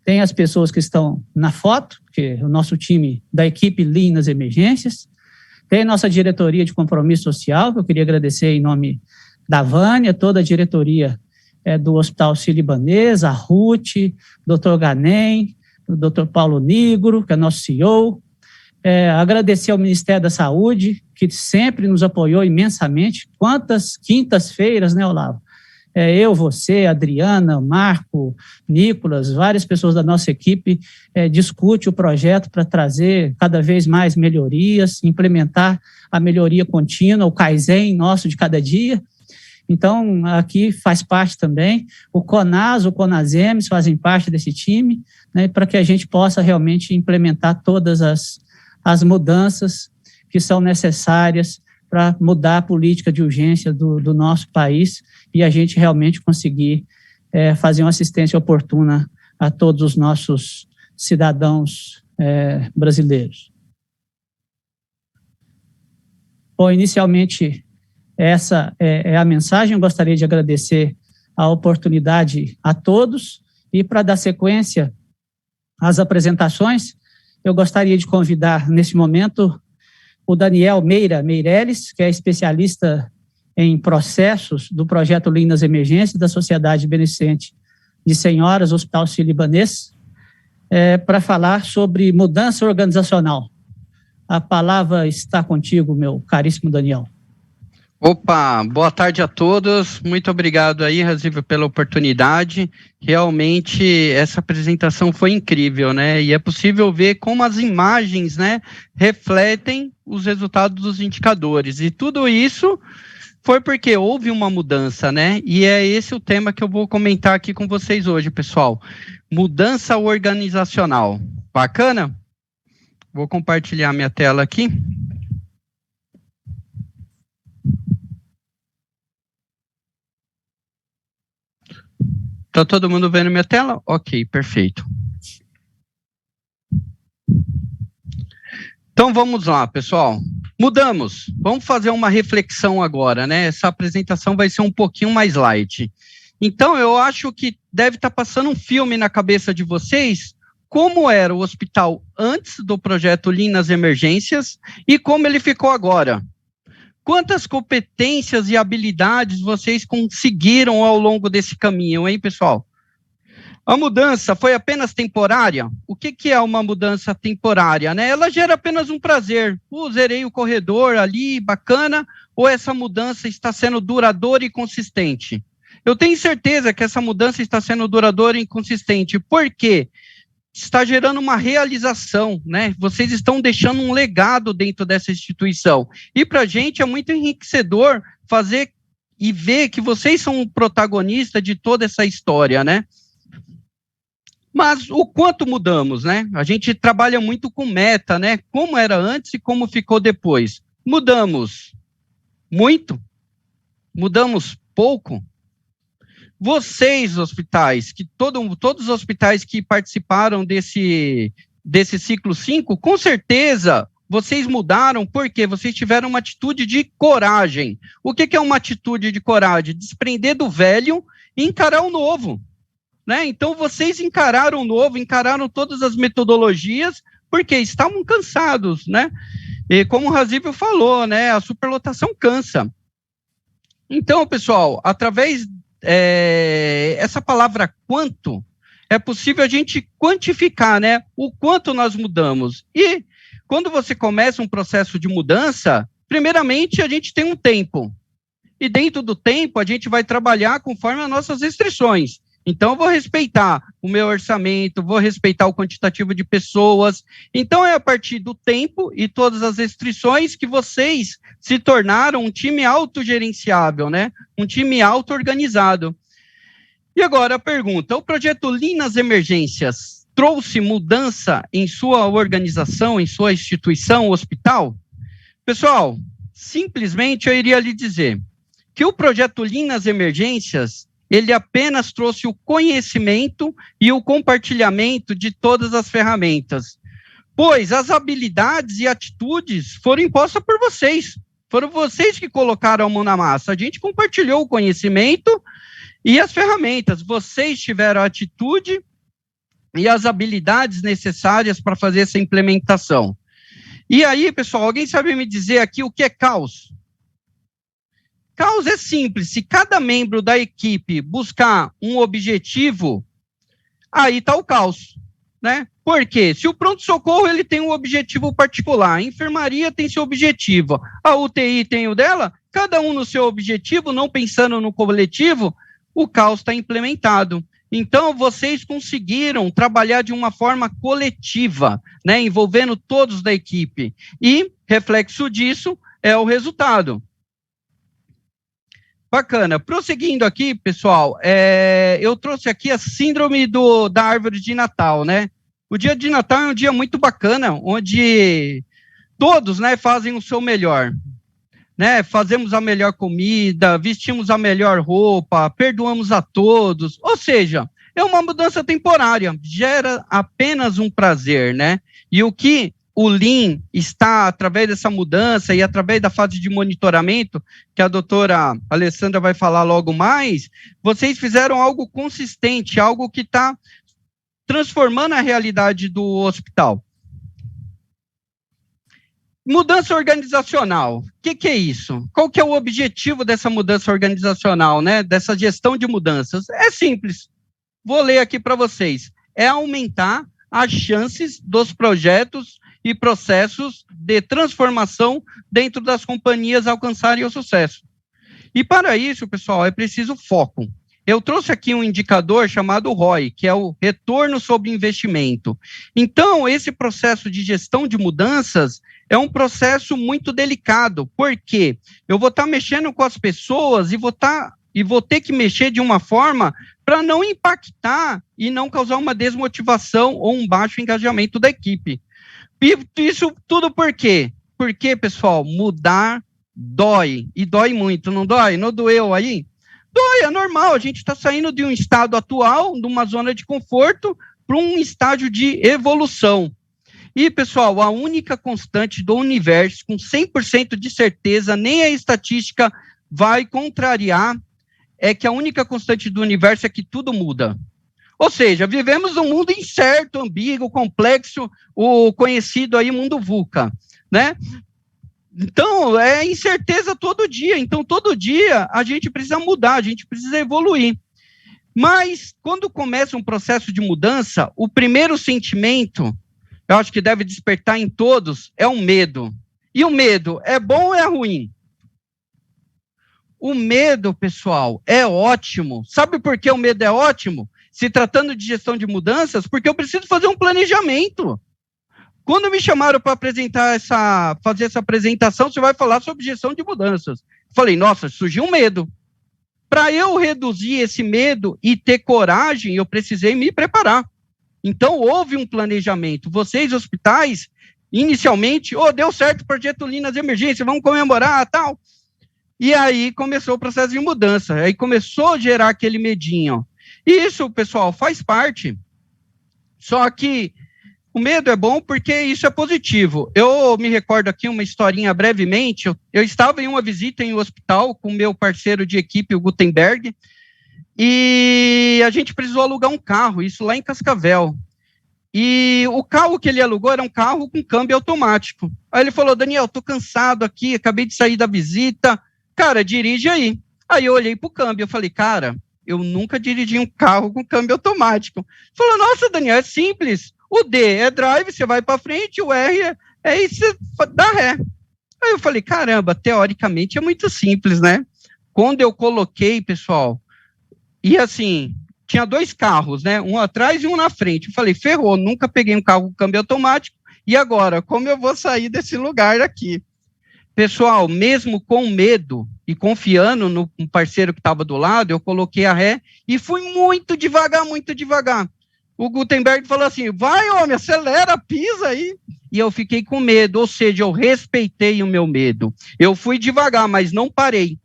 tem as pessoas que estão na foto, que é o nosso time da equipe Lean nas emergências, tem nossa diretoria de compromisso social, que eu queria agradecer em nome da Vânia, toda a diretoria do Hospital Sírio-Libanês, a Ruth, Dr. Ganem, o Dr. Paulo Nigro, que é nosso CEO. Agradecer ao Ministério da Saúde, que sempre nos apoiou imensamente. Quantas quintas-feiras, né, Olavo? Eu, você, Adriana, Marco, Nicolas, várias pessoas da nossa equipe discute o projeto para trazer cada vez mais melhorias, implementar a melhoria contínua, o Kaizen nosso de cada dia. Então, aqui faz parte também, o CONAS, o CONASEMES fazem parte desse time, né, para que a gente possa realmente implementar todas as mudanças que são necessárias para mudar a política de urgência do nosso país e a gente realmente conseguir fazer uma assistência oportuna a todos os nossos cidadãos brasileiros. Bom, inicialmente, essa é a mensagem. Eu gostaria de agradecer a oportunidade a todos e, para dar sequência às apresentações, eu gostaria de convidar, nesse momento, o Daniel Meirelles, que é especialista em processos do projeto Lindas Emergências da Sociedade Beneficente de Senhoras, Hospital Sírio-Libanês, para falar sobre mudança organizacional. A palavra está contigo, meu caríssimo Daniel.
Opa, boa tarde a todos, muito obrigado aí, Razível, pela oportunidade. Realmente essa apresentação foi incrível, né? E é possível ver como as imagens, né, refletem os resultados dos indicadores. E tudo isso foi porque houve uma mudança, né? E é esse o tema que eu vou comentar aqui com vocês hoje, pessoal. Mudança organizacional. Bacana? Vou compartilhar minha tela aqui. Tá todo mundo vendo minha tela? Ok, perfeito. Então vamos lá, pessoal. Mudamos. Vamos fazer uma reflexão agora, né? Essa apresentação vai ser um pouquinho mais light. Então eu acho que deve estar passando um filme na cabeça de vocês, como era o hospital antes do projeto Lindas Emergências e como ele ficou agora. Quantas competências e habilidades vocês conseguiram ao longo desse caminho, hein, pessoal? A mudança foi apenas temporária? O que é uma mudança temporária, né? Ela gera apenas um prazer. Zerei o corredor ali, bacana, ou essa mudança está sendo duradoura e consistente? Eu tenho certeza que essa mudança está sendo duradoura e consistente. Por quê? Está gerando uma realização, né? Vocês estão deixando um legado dentro dessa instituição. E para a gente é muito enriquecedor fazer e ver que vocês são o protagonista de toda essa história, né? Mas o quanto mudamos, né? A gente trabalha muito com meta, né? Como era antes e como ficou depois. Mudamos muito? Mudamos pouco? Vocês, hospitais, que todos os hospitais que participaram desse ciclo 5, com certeza vocês mudaram porque vocês tiveram uma atitude de coragem. O que é uma atitude de coragem? Desprender do velho e encarar o novo, né? Então, vocês encararam o novo, encararam todas as metodologias, porque estavam cansados, né? E como o Razível falou, né? A superlotação cansa. Então, pessoal, através essa palavra quanto, é possível a gente quantificar, né, o quanto nós mudamos. E quando você começa um processo de mudança, primeiramente a gente tem um tempo. E dentro do tempo a gente vai trabalhar conforme as nossas restrições. Então eu vou respeitar o meu orçamento, vou respeitar o quantitativo de pessoas. Então é a partir do tempo e todas as restrições que vocês se tornaram um time autogerenciável, né? Um time auto-organizado. E agora a pergunta, o projeto Lindas Emergências trouxe mudança em sua organização, em sua instituição, hospital? Pessoal, simplesmente eu iria lhe dizer que o projeto Lindas Emergências, ele apenas trouxe o conhecimento e o compartilhamento de todas as ferramentas, pois as habilidades e atitudes foram impostas por vocês. Foram vocês que colocaram a mão na massa. A gente compartilhou o conhecimento e as ferramentas. Vocês tiveram a atitude e as habilidades necessárias para fazer essa implementação. E aí, pessoal, alguém sabe me dizer aqui o que é caos? Caos é simples, se cada membro da equipe buscar um objetivo, aí está o caos, né? Por quê? Se o pronto-socorro ele tem um objetivo particular, a enfermaria tem seu objetivo, a UTI tem o dela, cada um no seu objetivo, não pensando no coletivo, o caos está implementado. Então, vocês conseguiram trabalhar de uma forma coletiva, né, envolvendo todos da equipe, e reflexo disso é o resultado. Bacana. Prosseguindo aqui, pessoal, eu trouxe aqui a síndrome da árvore de Natal, né? O dia de Natal é um dia muito bacana, onde todos, né, fazem o seu melhor, né? Fazemos a melhor comida, vestimos a melhor roupa, perdoamos a todos, ou seja, é uma mudança temporária, gera apenas um prazer, né? E o que o Lean está, através dessa mudança e através da fase de monitoramento, que a doutora Alessandra vai falar logo mais, vocês fizeram algo consistente, algo que está transformando a realidade do hospital. Mudança organizacional. O que é isso? Qual que é o objetivo dessa mudança organizacional, né? Dessa gestão de mudanças? É simples. Vou ler aqui para vocês. É aumentar as chances dos projetos e processos de transformação dentro das companhias alcançarem o sucesso. E para isso, pessoal, é preciso foco. Eu trouxe aqui um indicador chamado ROI, que é o retorno sobre investimento. Então, esse processo de gestão de mudanças é um processo muito delicado, porque eu vou estar mexendo com as pessoas e vou ter que mexer de uma forma para não impactar e não causar uma desmotivação ou um baixo engajamento da equipe. E isso tudo por quê? Porque, pessoal, mudar dói, e dói muito, não dói? Não doeu aí? Dói, é normal, a gente está saindo de um estado atual, de uma zona de conforto, para um estágio de evolução. E, pessoal, a única constante do universo, com 100% de certeza, nem a estatística vai contrariar, é que a única constante do universo é que tudo muda. Ou seja, vivemos um mundo incerto, ambíguo, complexo, o conhecido aí mundo VUCA, né? Então, é incerteza todo dia. Então, todo dia a gente precisa mudar, a gente precisa evoluir. Mas, quando começa um processo de mudança, o primeiro sentimento, eu acho que deve despertar em todos, é o medo. E o medo é bom ou é ruim? O medo, pessoal, é ótimo. Sabe por que o medo é ótimo? Se tratando de gestão de mudanças, porque eu preciso fazer um planejamento. Quando me chamaram para fazer essa apresentação, você vai falar sobre gestão de mudanças. Falei, nossa, surgiu um medo. Para eu reduzir esse medo e ter coragem, eu precisei me preparar. Então, houve um planejamento. Vocês, hospitais, inicialmente, deu certo o projeto Lean nas emergências, vamos comemorar, tal. E aí começou o processo de mudança. Aí começou a gerar aquele medinho. Isso, pessoal, faz parte. Só que o medo é bom porque isso é positivo. Eu me recordo aqui uma historinha brevemente. Eu estava em uma visita em um hospital com o meu parceiro de equipe, o Gutenberg, e a gente precisou alugar um carro, isso lá em Cascavel. E o carro que ele alugou era um carro com câmbio automático. Aí ele falou, Daniel, tô cansado aqui, acabei de sair da visita. Cara, dirige aí. Aí eu olhei pro câmbio, eu falei, cara, eu nunca dirigi um carro com câmbio automático. Ele falou, nossa, Daniel, é simples. O D é drive, você vai para frente, o R é isso, dá ré. Aí eu falei, caramba, teoricamente é muito simples, né? Quando eu coloquei, pessoal, e assim, tinha dois carros, né? Um atrás e um na frente. Eu falei, ferrou, nunca peguei um carro com câmbio automático, e agora, como eu vou sair desse lugar aqui? Pessoal, mesmo com medo e confiando no parceiro que estava do lado, eu coloquei a ré e fui muito devagar, muito devagar. O Gutenberg falou assim, vai, homem, acelera, pisa aí. E eu fiquei com medo, ou seja, eu respeitei o meu medo. Eu fui devagar, mas não parei.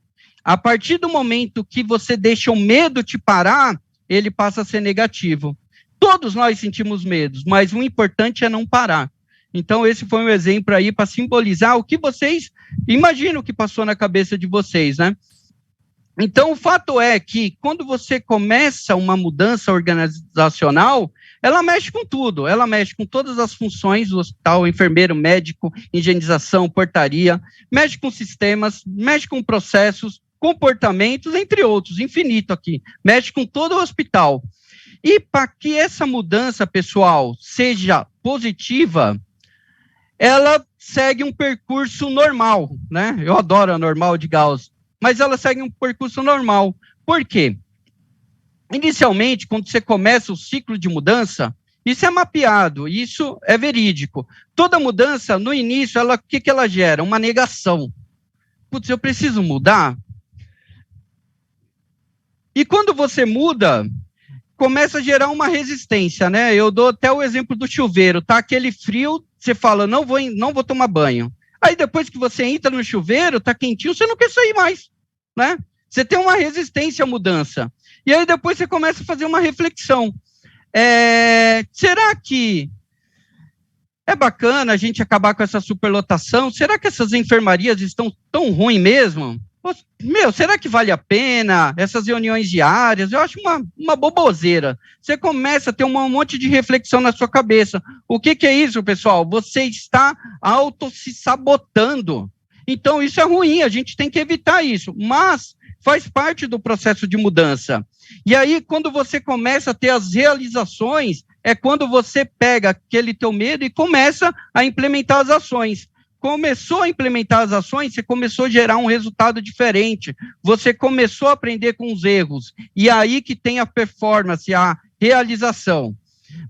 A partir do momento que você deixa o medo te parar, ele passa a ser negativo. Todos nós sentimos medos, mas o importante é não parar. Então, esse foi um exemplo aí para simbolizar o que vocês imaginam que passou na cabeça de vocês, né? Então, o fato é que quando você começa uma mudança organizacional, ela mexe com tudo, ela mexe com todas as funções do hospital, enfermeiro, médico, higienização, portaria, mexe com sistemas, mexe com processos, comportamentos, entre outros, infinito aqui. Mexe com todo o hospital. E para que essa mudança, pessoal, seja positiva, ela segue um percurso normal, né? Eu adoro a normal de Gauss, mas ela segue um percurso normal. Por quê? Inicialmente, quando você começa o ciclo de mudança, isso é mapeado, isso é verídico. Toda mudança, no início, o que ela gera? Uma negação. Putz, eu preciso mudar? E quando você muda, começa a gerar uma resistência, né? Eu dou até o exemplo do chuveiro, tá? Aquele frio, você fala, não vou tomar banho. Aí depois que você entra no chuveiro, tá quentinho, você não quer sair mais, né? Você tem uma resistência à mudança. E aí depois você começa a fazer uma reflexão. Será que é bacana a gente acabar com essa superlotação? Será que essas enfermarias estão tão ruins mesmo? Será que vale a pena essas reuniões diárias? Eu acho uma boboseira. Você começa a ter um monte de reflexão na sua cabeça. O que é isso, pessoal? Você está se sabotando. Então, isso é ruim, a gente tem que evitar isso. Mas faz parte do processo de mudança. E aí, quando você começa a ter as realizações, é quando você pega aquele teu medo e começa a implementar as ações. Começou a implementar as ações, você começou a gerar um resultado diferente, você começou a aprender com os erros, e aí que tem a performance, a realização.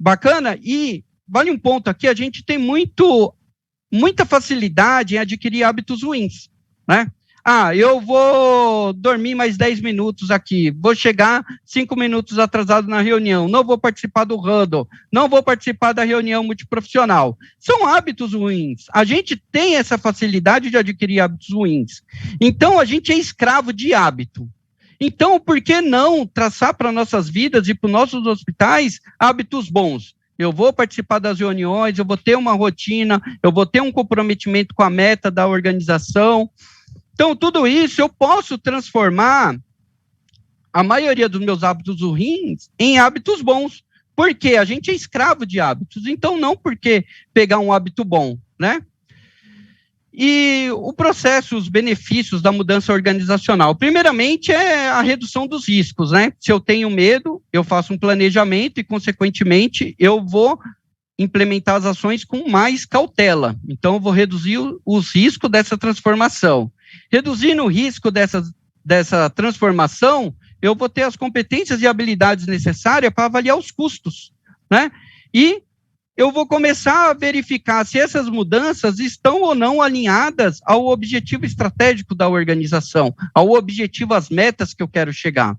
Bacana? E vale um ponto aqui, a gente tem muita facilidade em adquirir hábitos ruins, né? Eu vou dormir mais 10 minutos aqui, vou chegar 5 minutos atrasado na reunião, não vou participar do huddle, não vou participar da reunião multiprofissional. São hábitos ruins. A gente tem essa facilidade de adquirir hábitos ruins. Então, a gente é escravo de hábito. Então, por que não traçar para nossas vidas e para os nossos hospitais hábitos bons? Eu vou participar das reuniões, eu vou ter uma rotina, eu vou ter um comprometimento com a meta da organização. Então, tudo isso eu posso transformar a maioria dos meus hábitos ruins em hábitos bons. Porque a gente é escravo de hábitos. Então, não porque pegar um hábito bom, né? E o processo, os benefícios da mudança organizacional. Primeiramente, é a redução dos riscos, né? Se eu tenho medo, eu faço um planejamento e, consequentemente, eu vou implementar as ações com mais cautela. Então, eu vou reduzir os riscos dessa transformação. Reduzindo o risco dessa transformação, eu vou ter as competências e habilidades necessárias para avaliar os custos, né? E eu vou começar a verificar se essas mudanças estão ou não alinhadas ao objetivo estratégico da organização, ao objetivo, às metas que eu quero chegar.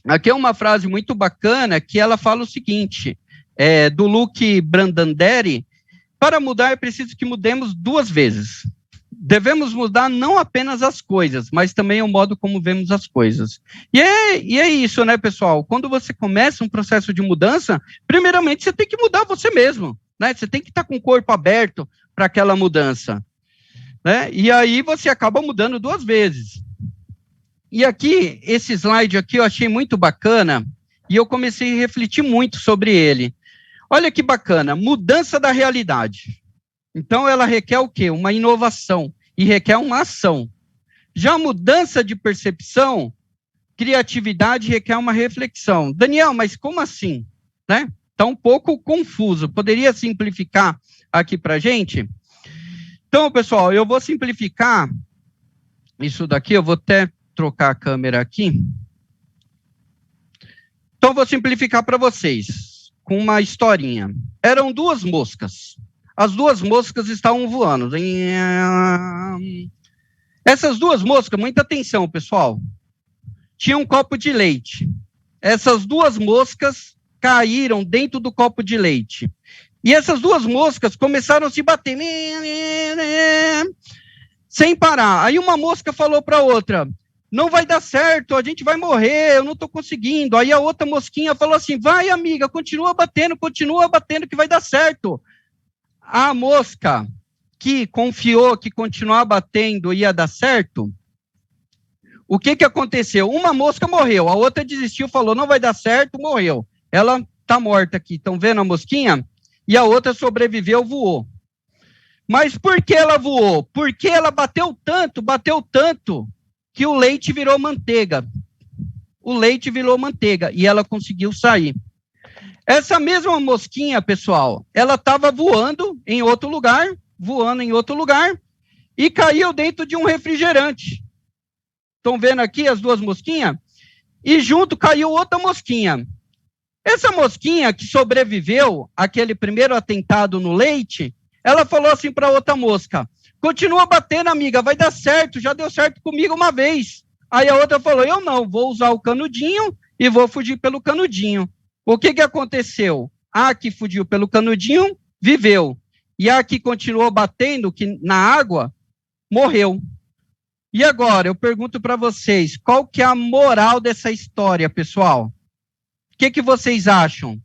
Aqui é uma frase muito bacana que ela fala o seguinte, do Luke Brandanderi: para mudar é preciso que mudemos 2 vezes. Devemos mudar não apenas as coisas, mas também o modo como vemos as coisas. E é isso, né, pessoal? Quando você começa um processo de mudança, primeiramente você tem que mudar você mesmo, né? Você tem que estar com o corpo aberto para aquela mudança, né? E aí você acaba mudando 2 vezes. E aqui, esse slide aqui eu achei muito bacana e eu comecei a refletir muito sobre ele. Olha que bacana, mudança da realidade. Então, ela requer o quê? Uma inovação e requer uma ação. Já a mudança de percepção, criatividade requer uma reflexão. Daniel, mas como assim? Né? Está um pouco confuso. Poderia simplificar aqui para a gente? Então, pessoal, eu vou simplificar isso daqui. Eu vou até trocar a câmera aqui. Então, eu vou simplificar para vocês com uma historinha. Eram 2 moscas. As 2 moscas estavam voando. Essas 2 moscas, muita atenção, pessoal. Tinha um copo de leite. Essas 2 moscas caíram dentro do copo de leite. E essas 2 moscas começaram a se bater. Sem parar. Aí uma mosca falou para a outra: não vai dar certo, a gente vai morrer, eu não estou conseguindo. Aí a outra mosquinha falou assim: vai, amiga, continua batendo, que vai dar certo. A mosca que confiou que continuar batendo ia dar certo, o que aconteceu? Uma mosca morreu, a outra desistiu, falou, não vai dar certo, morreu. Ela está morta aqui, estão vendo a mosquinha? E a outra sobreviveu, voou. Mas por que ela voou? Porque ela bateu tanto, que o leite virou manteiga. O leite virou manteiga e ela conseguiu sair. Essa mesma mosquinha, pessoal, ela estava voando em outro lugar, e caiu dentro de um refrigerante. Estão vendo aqui as duas mosquinhas? E junto caiu outra mosquinha. Essa mosquinha que sobreviveu àquele primeiro atentado no leite, ela falou assim para outra mosca: continua batendo, amiga, vai dar certo, já deu certo comigo uma vez. Aí a outra falou: eu não, vou usar o canudinho e vou fugir pelo canudinho. O que aconteceu? A que fugiu pelo canudinho, viveu. E a que continuou batendo na água, morreu. E agora, eu pergunto para vocês, qual que é a moral dessa história, pessoal? O que vocês acham?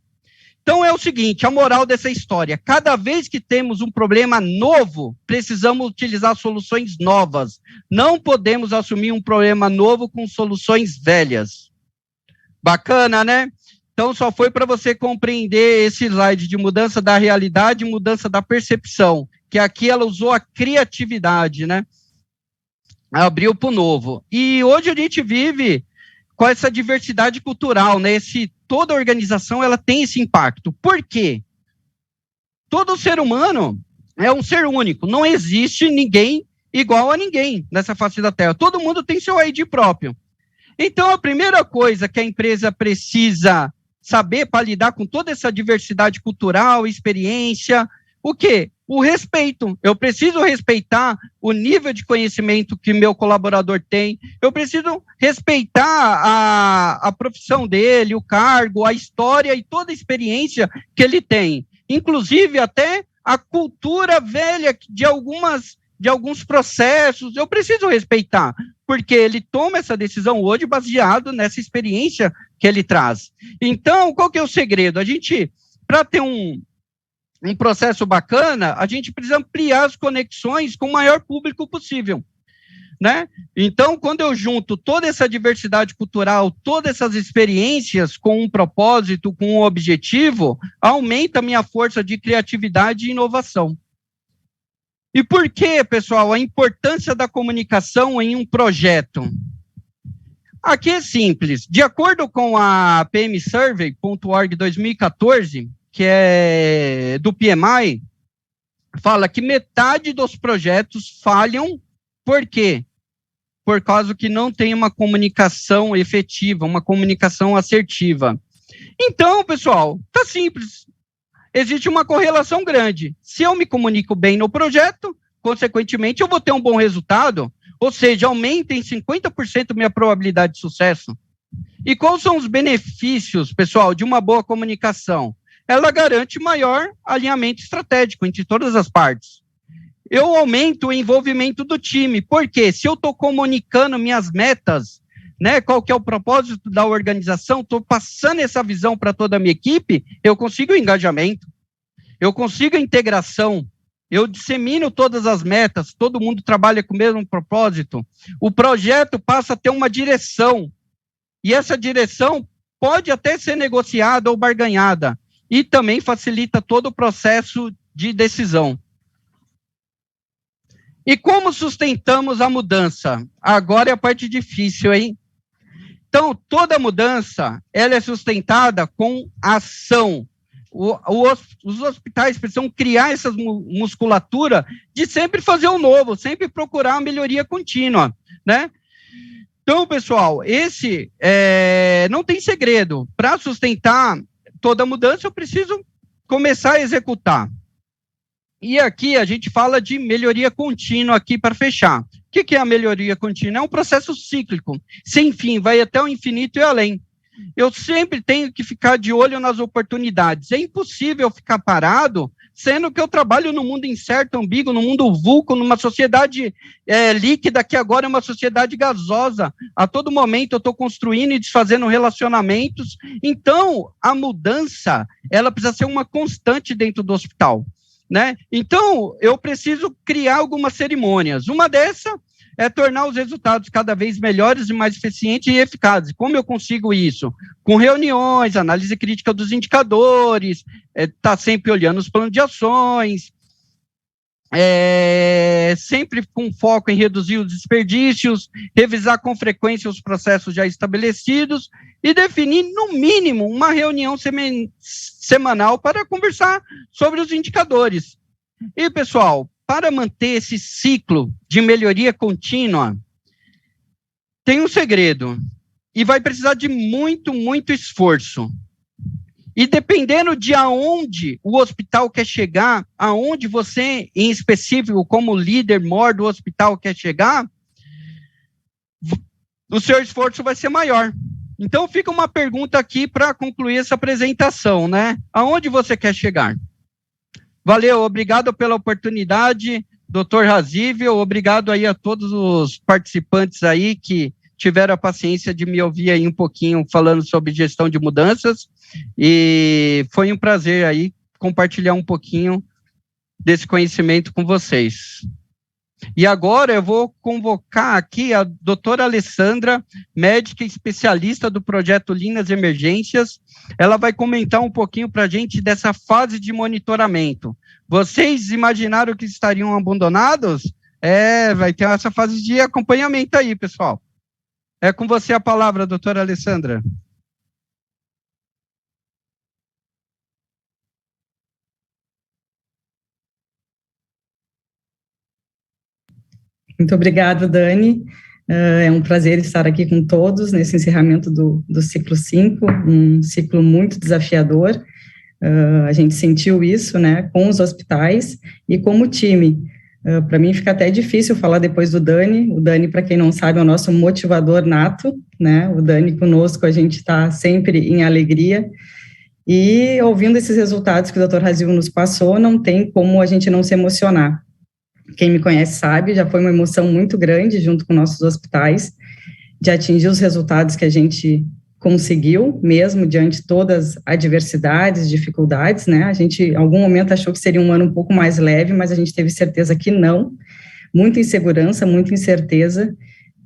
Então é o seguinte, a moral dessa história: cada vez que temos um problema novo, precisamos utilizar soluções novas. Não podemos assumir um problema novo com soluções velhas. Bacana, né? Então só foi para você compreender esse slide de mudança da realidade e mudança da percepção, que aqui ela usou a criatividade, né? Abriu para o novo. E hoje a gente vive com essa diversidade cultural, né? Toda organização ela tem esse impacto. Por quê? Todo ser humano é um ser único. Não existe ninguém igual a ninguém nessa face da Terra. Todo mundo tem seu ID próprio. Então, a primeira coisa que a empresa precisa saber para lidar com toda essa diversidade cultural, experiência, o quê? O respeito. Eu preciso respeitar o nível de conhecimento que meu colaborador tem, eu preciso respeitar a profissão dele, o cargo, a história e toda a experiência que ele tem, inclusive até a cultura velha de alguns processos, eu preciso respeitar, porque ele toma essa decisão hoje baseado nessa experiência que ele traz. Então, qual que é o segredo? A gente, para ter um processo bacana, a gente precisa ampliar as conexões com o maior público possível, né? Então, quando eu junto toda essa diversidade cultural, todas essas experiências com um propósito, com um objetivo, aumenta a minha força de criatividade e inovação. E por que, pessoal, a importância da comunicação em um projeto? Aqui é simples. De acordo com a PMSurvey.org 2014, que é do PMI, fala que metade dos projetos falham. Por quê? Por causa que não tem uma comunicação efetiva, uma comunicação assertiva. Então, pessoal, tá simples. Existe uma correlação grande. Se eu me comunico bem no projeto, consequentemente, eu vou ter um bom resultado, ou seja, aumenta em 50% minha probabilidade de sucesso. E quais são os benefícios, pessoal, de uma boa comunicação? Ela garante maior alinhamento estratégico entre todas as partes. Eu aumento o envolvimento do time, porque se eu estou comunicando minhas metas, né, qual que é o propósito da organização, estou passando essa visão para toda a minha equipe, eu consigo o engajamento, eu consigo a integração, eu dissemino todas as metas, todo mundo trabalha com o mesmo propósito, o projeto passa a ter uma direção, e essa direção pode até ser negociada ou barganhada, e também facilita todo o processo de decisão. E como sustentamos a mudança? Agora é a parte difícil, hein? Então, toda mudança, ela é sustentada com ação. Os hospitais precisam criar essa musculatura de sempre fazer o novo, sempre procurar a melhoria contínua, né? Então, pessoal, não tem segredo. Para sustentar toda mudança, eu preciso começar a executar. E aqui a gente fala de melhoria contínua aqui para fechar. O que é a melhoria contínua? É um processo cíclico, sem fim, vai até o infinito e além. Eu sempre tenho que ficar de olho nas oportunidades. É impossível ficar parado, sendo que eu trabalho no mundo incerto, ambíguo, no mundo vulco, numa sociedade líquida, que agora é uma sociedade gasosa. A todo momento eu estou construindo e desfazendo relacionamentos. Então, a mudança, ela precisa ser uma constante dentro do hospital, né? Então, eu preciso criar algumas cerimônias. Uma dessa é tornar os resultados cada vez melhores e mais eficientes e eficazes. Como eu consigo isso? Com reuniões, análise crítica dos indicadores, tá sempre olhando os planos de ações. sempre com foco em reduzir os desperdícios, revisar com frequência os processos já estabelecidos e definir, no mínimo, uma reunião semanal para conversar sobre os indicadores. E, pessoal, para manter esse ciclo de melhoria contínua, tem um segredo, e vai precisar de muito, muito esforço. E dependendo de aonde o hospital quer chegar, aonde você, em específico, como líder maior do hospital quer chegar, o seu esforço vai ser maior. Então, fica uma pergunta aqui para concluir essa apresentação, né? Aonde você quer chegar? Valeu, obrigado pela oportunidade, Dr. Razível, obrigado aí a todos os participantes aí que tiveram a paciência de me ouvir aí um pouquinho falando sobre gestão de mudanças, e foi um prazer aí compartilhar um pouquinho desse conhecimento com vocês. E agora eu vou convocar aqui a doutora Alessandra, médica especialista do projeto Lean nas Emergências. Ela vai comentar um pouquinho para a gente dessa fase de monitoramento. Vocês imaginaram que estariam abandonados? Vai ter essa fase de acompanhamento aí, pessoal. É com você a palavra, doutora Alessandra.
Muito obrigada, Dani. É um prazer estar aqui com todos nesse encerramento do ciclo 5, um ciclo muito desafiador. A gente sentiu isso, né, com os hospitais e como time. Para mim fica até difícil falar depois do Dani. O Dani, para quem não sabe, é o nosso motivador nato, né? O Dani conosco, a gente está sempre em alegria. E ouvindo esses resultados que o Dr. Razível nos passou, não tem como a gente não se emocionar. Quem me conhece sabe, já foi uma emoção muito grande junto com nossos hospitais, de atingir os resultados que a gente conseguiu, mesmo diante de todas as adversidades, dificuldades, né? A gente, em algum momento, achou que seria um ano um pouco mais leve, mas a gente teve certeza que não. Muita insegurança, muita incerteza,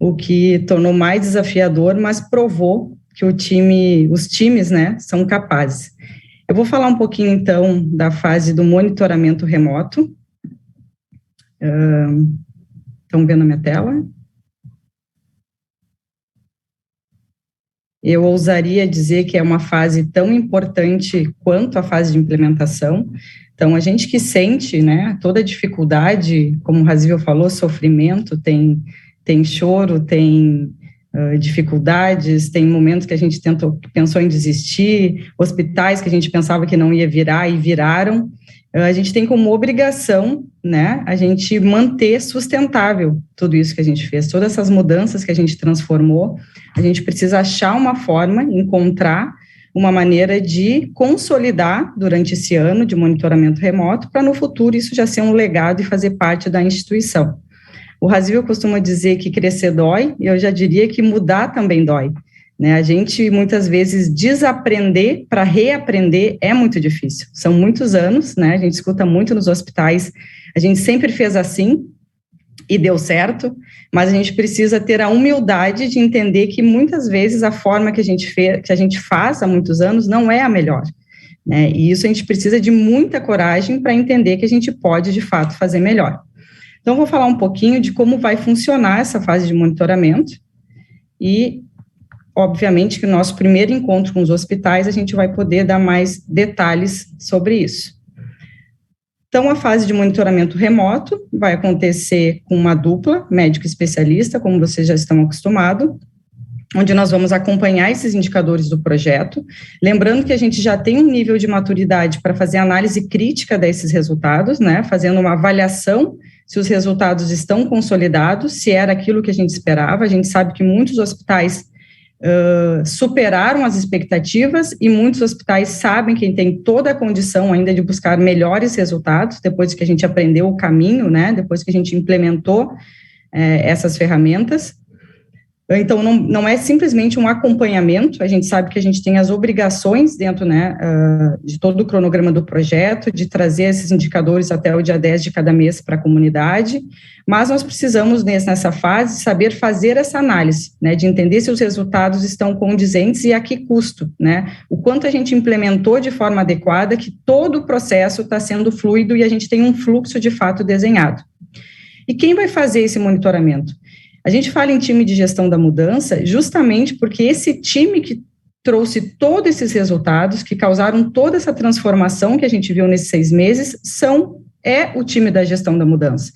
o que tornou mais desafiador, mas provou que os times, né, são capazes. Eu vou falar um pouquinho, então, da fase do monitoramento remoto. Estão vendo a minha tela? Eu ousaria dizer que é uma fase tão importante quanto a fase de implementação. Então, a gente que sente, né, toda a dificuldade, como o Razível falou, sofrimento, tem choro, tem dificuldades, tem momentos que a gente pensou em desistir, hospitais que a gente pensava que não ia virar e viraram. A gente tem como obrigação, né, a gente manter sustentável tudo isso que a gente fez, todas essas mudanças que a gente transformou, a gente precisa achar uma forma, encontrar uma maneira de consolidar durante esse ano de monitoramento remoto, para no futuro isso já ser um legado e fazer parte da instituição. O Razível costuma dizer que crescer dói, e eu já diria que mudar também dói. Né, a gente, muitas vezes, desaprender para reaprender é muito difícil. São muitos anos, né, a gente escuta muito nos hospitais, a gente sempre fez assim e deu certo, mas a gente precisa ter a humildade de entender que, muitas vezes, a forma que a gente faz há muitos anos não é a melhor. Né, e isso a gente precisa de muita coragem para entender que a gente pode, de fato, fazer melhor. Então, vou falar um pouquinho de como vai funcionar essa fase de monitoramento e, obviamente, que no nosso primeiro encontro com os hospitais, a gente vai poder dar mais detalhes sobre isso. Então, a fase de monitoramento remoto vai acontecer com uma dupla, médico especialista, como vocês já estão acostumados, onde nós vamos acompanhar esses indicadores do projeto, lembrando que a gente já tem um nível de maturidade para fazer análise crítica desses resultados, né, fazendo uma avaliação se os resultados estão consolidados, se era aquilo que a gente esperava. A gente sabe que muitos hospitais superaram as expectativas e muitos hospitais sabem que tem toda a condição ainda de buscar melhores resultados, depois que a gente aprendeu o caminho, né, depois que a gente implementou essas ferramentas. Então, não é simplesmente um acompanhamento, a gente sabe que a gente tem as obrigações dentro, né, de todo o cronograma do projeto, de trazer esses indicadores até o dia 10 de cada mês para a comunidade, mas nós precisamos, nessa fase, saber fazer essa análise, né, de entender se os resultados estão condizentes e a que custo, né, o quanto a gente implementou de forma adequada, que todo o processo está sendo fluido e a gente tem um fluxo de fato desenhado. E quem vai fazer esse monitoramento? A gente fala em time de gestão da mudança justamente porque esse time que trouxe todos esses resultados, que causaram toda essa transformação que a gente viu nesses 6 meses, é o time da gestão da mudança.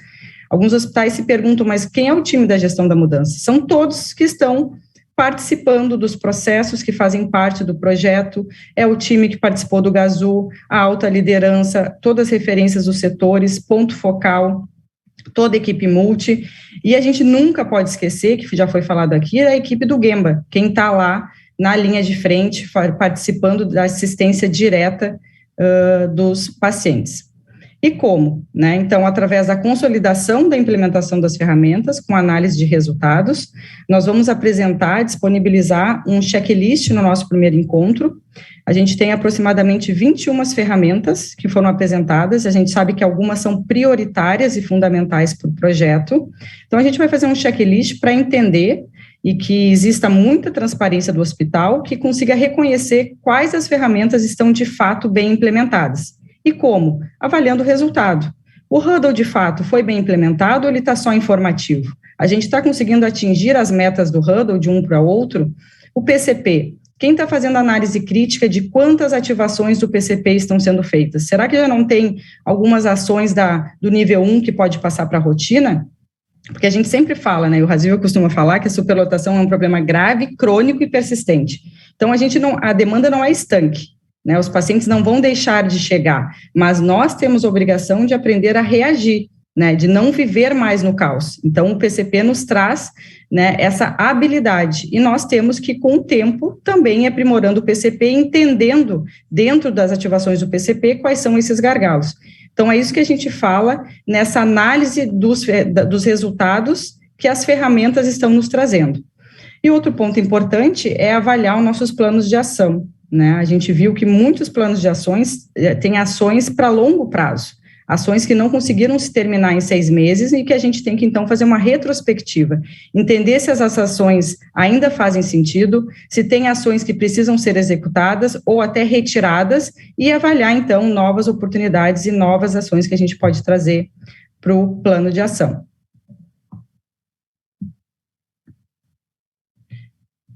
Alguns hospitais se perguntam, mas quem é o time da gestão da mudança? São todos que estão participando dos processos que fazem parte do projeto, é o time que participou do GASU, a alta liderança, todas as referências dos setores, ponto focal, toda a equipe multi, e a gente nunca pode esquecer, que já foi falado aqui, a equipe do Gemba, quem está lá na linha de frente, participando da assistência direta dos pacientes. E como? Né? Então, através da consolidação da implementação das ferramentas, com análise de resultados, nós vamos apresentar, disponibilizar um checklist no nosso primeiro encontro. A gente tem aproximadamente 21 ferramentas que foram apresentadas, a gente sabe que algumas são prioritárias e fundamentais para o projeto, então a gente vai fazer um checklist para entender e que exista muita transparência do hospital, que consiga reconhecer quais as ferramentas estão de fato bem implementadas. E como? Avaliando o resultado. O Huddle, de fato, foi bem implementado ou ele está só informativo? A gente está conseguindo atingir as metas do Huddle de um para outro? O PCP, quem está fazendo análise crítica de quantas ativações do PCP estão sendo feitas? Será que já não tem algumas ações do nível 1 que pode passar para a rotina? Porque a gente sempre fala, né, o Razível costuma falar que a superlotação é um problema grave, crônico e persistente. Então, a demanda não é estanque, né, os pacientes não vão deixar de chegar, mas nós temos a obrigação de aprender a reagir, né, de não viver mais no caos. Então, o PCP nos traz, né, essa habilidade, e nós temos que, com o tempo, também ir aprimorando o PCP, entendendo, dentro das ativações do PCP, quais são esses gargalos. Então, é isso que a gente fala nessa análise dos resultados que as ferramentas estão nos trazendo. E outro ponto importante é avaliar os nossos planos de ação, né? A gente viu que muitos planos de ações têm ações para longo prazo, ações que não conseguiram se terminar em 6 meses e que a gente tem que, então, fazer uma retrospectiva, entender se as ações ainda fazem sentido, se tem ações que precisam ser executadas ou até retiradas e avaliar, então, novas oportunidades e novas ações que a gente pode trazer para o plano de ação.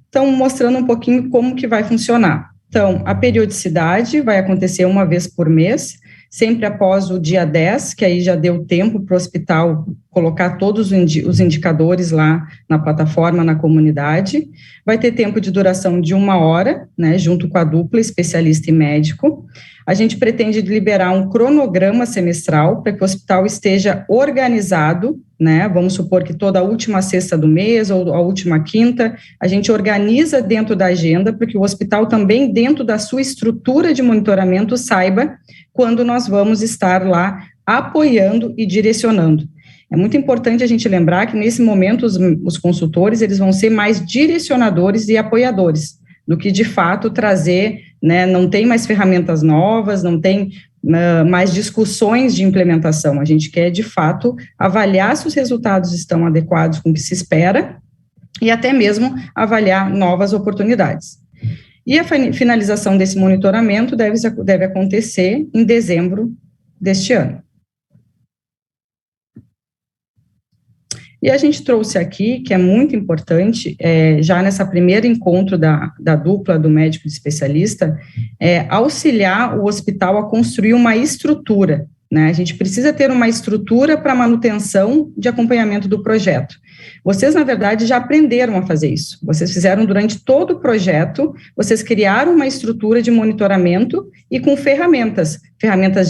Então, mostrando um pouquinho como que vai funcionar. Então, a periodicidade vai acontecer uma vez por mês, sempre após o dia 10, que aí já deu tempo para o hospital colocar todos os indicadores lá na plataforma, na comunidade. Vai ter tempo de duração de 1 hora, né, junto com a dupla, especialista e médico. A gente pretende liberar um cronograma semestral para que o hospital esteja organizado, né, vamos supor que toda a última sexta do mês ou a última quinta, a gente organiza dentro da agenda, porque o hospital também, dentro da sua estrutura de monitoramento, saiba quando nós vamos estar lá apoiando e direcionando. É muito importante a gente lembrar que, nesse momento, os consultores, eles vão ser mais direcionadores e apoiadores, do que, de fato, trazer, né, não tem mais ferramentas novas, não tem mais discussões de implementação. A gente quer, de fato, avaliar se os resultados estão adequados com o que se espera e até mesmo avaliar novas oportunidades. E a finalização desse monitoramento deve acontecer em dezembro deste ano. E a gente trouxe aqui, que é muito importante, já nessa primeiro encontro da dupla do médico de especialista, auxiliar o hospital a construir uma estrutura, né? A gente precisa ter uma estrutura para manutenção de acompanhamento do projeto. Vocês, na verdade, já aprenderam a fazer isso. Vocês fizeram durante todo o projeto, vocês criaram uma estrutura de monitoramento e com ferramentas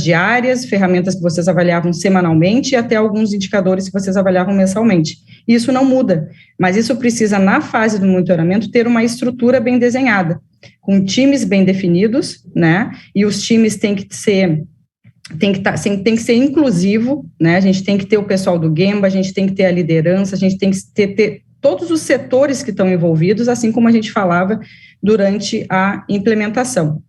diárias, ferramentas que vocês avaliavam semanalmente e até alguns indicadores que vocês avaliavam mensalmente. Isso não muda, mas isso precisa, na fase do monitoramento, ter uma estrutura bem desenhada, com times bem definidos, né? E os times têm que ser inclusivo, né? A gente tem que ter o pessoal do Gemba, a gente tem que ter a liderança, a gente tem que ter todos os setores que estão envolvidos, assim como a gente falava durante a implementação.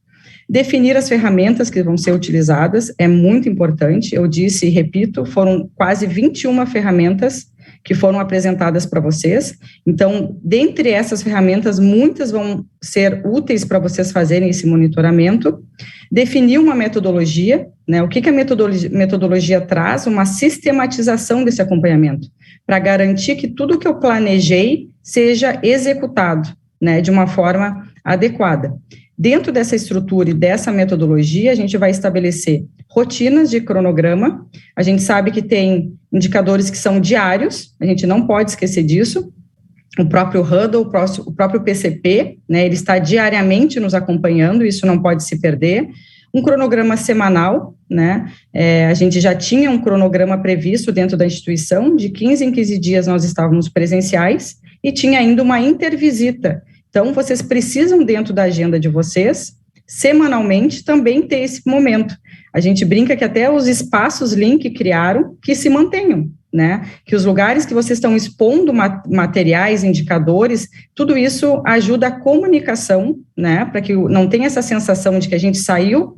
Definir as ferramentas que vão ser utilizadas é muito importante, eu disse e repito, foram quase 21 ferramentas que foram apresentadas para vocês, então, dentre essas ferramentas, muitas vão ser úteis para vocês fazerem esse monitoramento. Definir uma metodologia, né, o que a metodologia traz? Uma sistematização desse acompanhamento, para garantir que tudo que eu planejei seja executado, né, de uma forma adequada. Dentro dessa estrutura e dessa metodologia, a gente vai estabelecer rotinas de cronograma. A gente sabe que tem indicadores que são diários, a gente não pode esquecer disso. O próprio Huddle, o próprio PCP, né, ele está diariamente nos acompanhando, isso não pode se perder. Um cronograma semanal, né, a gente já tinha um cronograma previsto dentro da instituição, de 15 em 15 dias nós estávamos presenciais, e tinha ainda uma intervisita. Então, vocês precisam, dentro da agenda de vocês, semanalmente, também ter esse momento. A gente brinca que até os espaços Lean que criaram, que se mantenham, né? Que os lugares que vocês estão expondo materiais, indicadores, tudo isso ajuda a comunicação, né? Para que não tenha essa sensação de que a gente saiu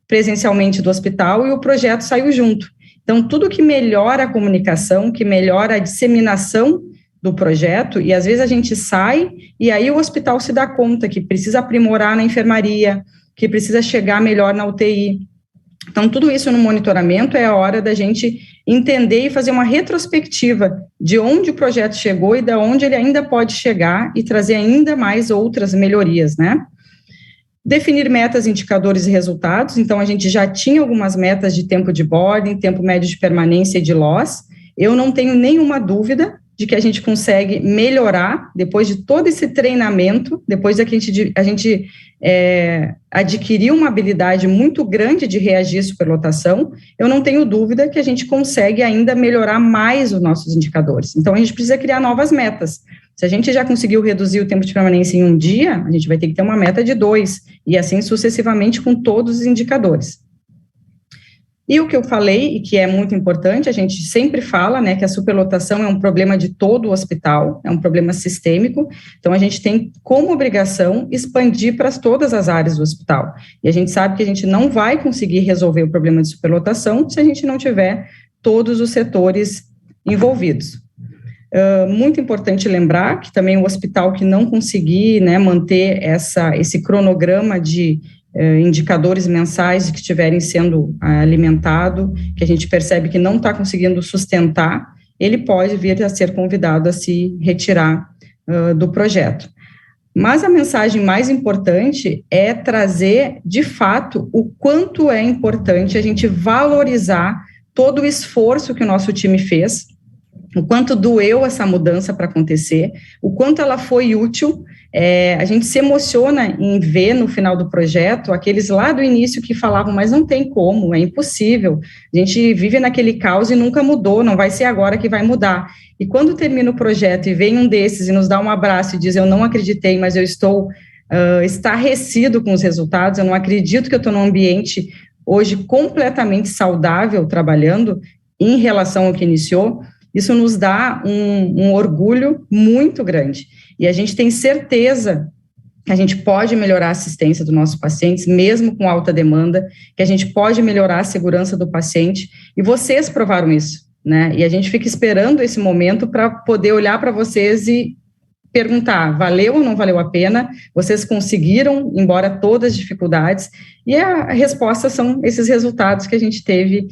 presencialmente do hospital e o projeto saiu junto. Então, tudo que melhora a comunicação, que melhora a disseminação do projeto, e às vezes a gente sai, e aí o hospital se dá conta que precisa aprimorar na enfermaria, que precisa chegar melhor na UTI. Então, tudo isso no monitoramento é a hora da gente entender e fazer uma retrospectiva de onde o projeto chegou e de onde ele ainda pode chegar e trazer ainda mais outras melhorias, né? Definir metas, indicadores e resultados. Então, a gente já tinha algumas metas de tempo de boarding, tempo médio de permanência e de loss. Eu não tenho nenhuma dúvida de que a gente consegue melhorar depois de todo esse treinamento, depois da que a gente adquiriu uma habilidade muito grande de reagir à superlotação, eu não tenho dúvida que a gente consegue ainda melhorar mais os nossos indicadores. Então, a gente precisa criar novas metas. Se a gente já conseguiu reduzir o tempo de permanência em 1 dia, a gente vai ter que ter uma meta de 2, e assim sucessivamente com todos os indicadores. E o que eu falei, e que é muito importante, a gente sempre fala, né, que a superlotação é um problema de todo o hospital, é um problema sistêmico, então a gente tem como obrigação expandir para todas as áreas do hospital. E a gente sabe que a gente não vai conseguir resolver o problema de superlotação se a gente não tiver todos os setores envolvidos. Muito importante lembrar que também o hospital que não conseguir, né, manter esse cronograma de indicadores mensais que estiverem sendo alimentado, que a gente percebe que não está conseguindo sustentar, ele pode vir a ser convidado a se retirar do projeto. Mas a mensagem mais importante é trazer, de fato, o quanto é importante a gente valorizar todo o esforço que o nosso time fez, o quanto doeu essa mudança para acontecer, o quanto ela foi útil. A gente se emociona em ver no final do projeto aqueles lá do início que falavam, mas não tem como, é impossível, a gente vive naquele caos e nunca mudou, não vai ser agora que vai mudar. E quando termina o projeto e vem um desses e nos dá um abraço e diz, eu não acreditei, mas eu estou estarrecido com os resultados, eu não acredito que eu estou num ambiente hoje completamente saudável trabalhando em relação ao que iniciou, isso nos dá um orgulho muito grande. E a gente tem certeza que a gente pode melhorar a assistência dos nossos pacientes, mesmo com alta demanda, que a gente pode melhorar a segurança do paciente, e vocês provaram isso, né? E a gente fica esperando esse momento para poder olhar para vocês e perguntar, valeu ou não valeu a pena? Vocês conseguiram, embora todas as dificuldades? E a resposta são esses resultados que a gente teve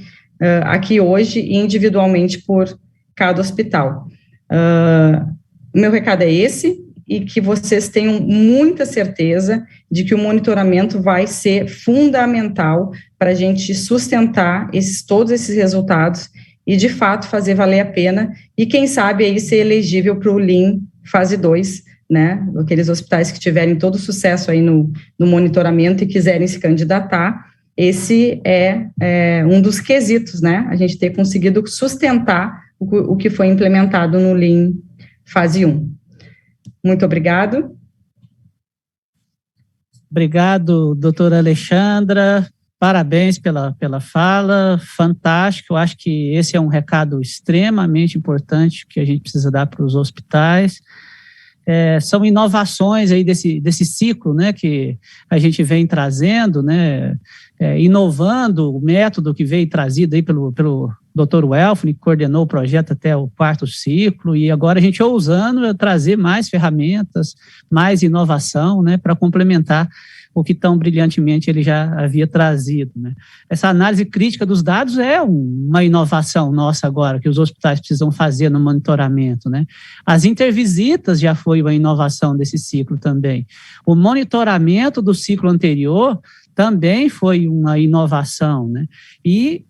aqui hoje, individualmente por cada hospital. O meu recado é esse, e que vocês tenham muita certeza de que o monitoramento vai ser fundamental para a gente sustentar todos esses resultados e, de fato, fazer valer a pena e, quem sabe, aí ser elegível para o Lean fase 2, né? Aqueles hospitais que tiverem todo o sucesso aí no monitoramento e quiserem se candidatar, esse é um dos quesitos, né? A gente ter conseguido sustentar o que foi implementado no Lean fase 1. Muito obrigado.
Obrigado, doutora Alexandra. Parabéns pela fala, fantástico. Eu acho que esse é um recado extremamente importante que a gente precisa dar para os hospitais. São inovações aí desse ciclo, né, que a gente vem trazendo, né, inovando o método que veio trazido aí pelo Dr. Welfni, que coordenou o projeto até o 4º ciclo, e agora a gente ousando trazer mais ferramentas, mais inovação, né, para complementar o que tão brilhantemente ele já havia trazido, né. Essa análise crítica dos dados é uma inovação nossa agora, que os hospitais precisam fazer no monitoramento, né. As intervisitas já foi uma inovação desse ciclo também. O monitoramento do ciclo anterior também foi uma inovação, né. E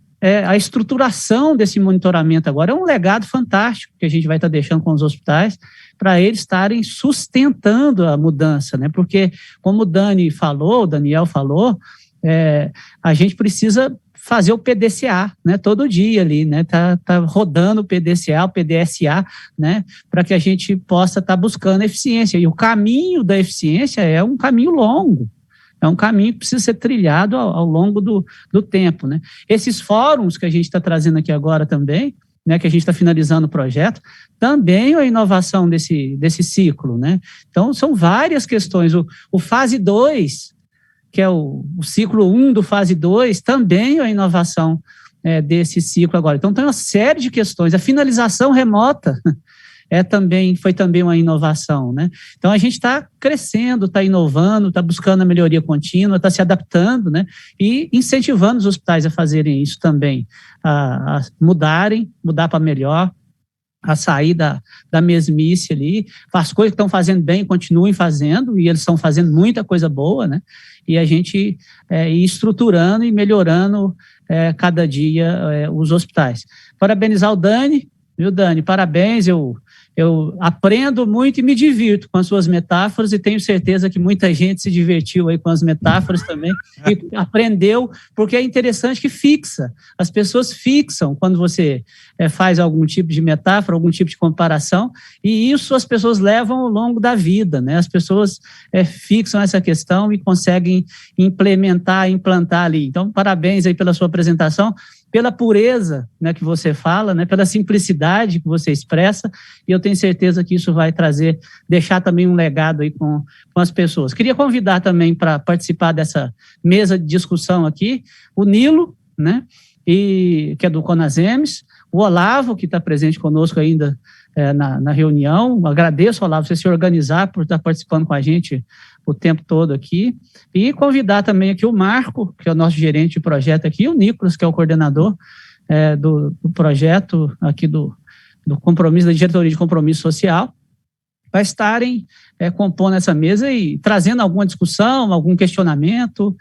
a estruturação desse monitoramento agora é um legado fantástico que a gente vai estar deixando com os hospitais para eles estarem sustentando a mudança, né? Porque, como o Daniel falou, a gente precisa fazer o PDCA, né? Todo dia ali, né? Tá rodando o PDCA, o PDSA, né? Para que a gente possa estar buscando eficiência. E o caminho da eficiência é um caminho longo. É um caminho que precisa ser trilhado ao longo do tempo, né? Esses fóruns que a gente está trazendo aqui agora também, né, que a gente está finalizando o projeto, também é a inovação desse ciclo, né? Então, são várias questões. O fase 2, que é o ciclo 1 do fase 2, também é a inovação desse ciclo agora. Então, tem uma série de questões. A finalização remota foi também uma inovação, né? Então, a gente está crescendo, está inovando, está buscando a melhoria contínua, está se adaptando, né? E incentivando os hospitais a fazerem isso também, a mudar para melhor, a sair da mesmice ali, as coisas que estão fazendo bem, continuem fazendo, e eles estão fazendo muita coisa boa, né? E a gente ir estruturando e melhorando cada dia os hospitais. Parabenizar o Dani, viu, Dani? Parabéns, eu aprendo muito e me divirto com as suas metáforas, e tenho certeza que muita gente se divertiu aí com as metáforas também e aprendeu, porque é interessante que fixa. As pessoas fixam quando você faz algum tipo de metáfora, algum tipo de comparação, e isso as pessoas levam ao longo da vida, né? As pessoas fixam essa questão e conseguem implantar ali. Então, parabéns aí pela sua apresentação, pela pureza, né, que você fala, né, pela simplicidade que você expressa, e eu tenho certeza que isso vai deixar também um legado aí com as pessoas. Queria convidar também para participar dessa mesa de discussão aqui, o Nilo, né, que é do Conasems, o Olavo, que está presente conosco ainda na reunião. Agradeço, Olavo, você se organizar por estar participando com a gente o tempo todo aqui, e convidar também aqui o Marco, que é o nosso gerente de projeto aqui, e o Nicolas, que é o coordenador do projeto aqui do compromisso, da diretoria de compromisso social, para estarem compondo essa mesa e trazendo alguma discussão, algum questionamento.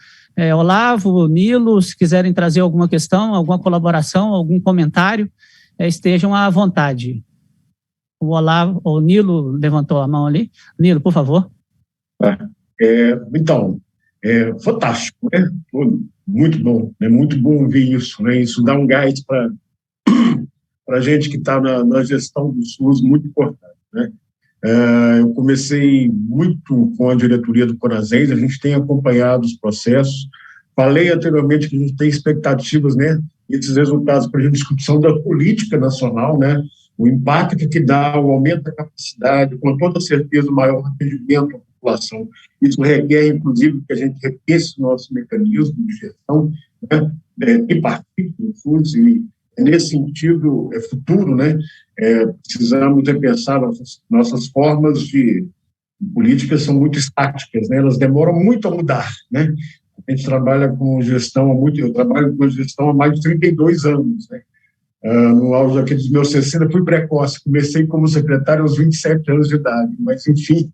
Olavo, Nilo, se quiserem trazer alguma questão, alguma colaboração, algum comentário, estejam à vontade. O Nilo levantou a mão ali. Nilo, por favor.
Então, fantástico, né? Muito bom, é muito bom ver isso, né? Isso dá um gás para a gente que está na gestão do SUS, muito importante, né? Eu comecei muito com a diretoria do Conasems, a gente tem acompanhado os processos. Falei anteriormente que a gente tem expectativas, né? Esses resultados para a discussão da política nacional, né? O impacto que dá, o aumento da capacidade, com toda certeza o maior atendimento à população. Isso requer, inclusive, que a gente repense o nosso mecanismo de gestão, né? E participe do SUS, e nesse sentido, futuro, né? Precisamos repensar nossas formas de políticas, são muito estáticas, né? Elas demoram muito a mudar, né? A gente trabalha com gestão eu trabalho com gestão há mais de 32 anos, né? No auge aqui dos meus 60, fui precoce, comecei como secretário aos 27 anos de idade, mas, enfim,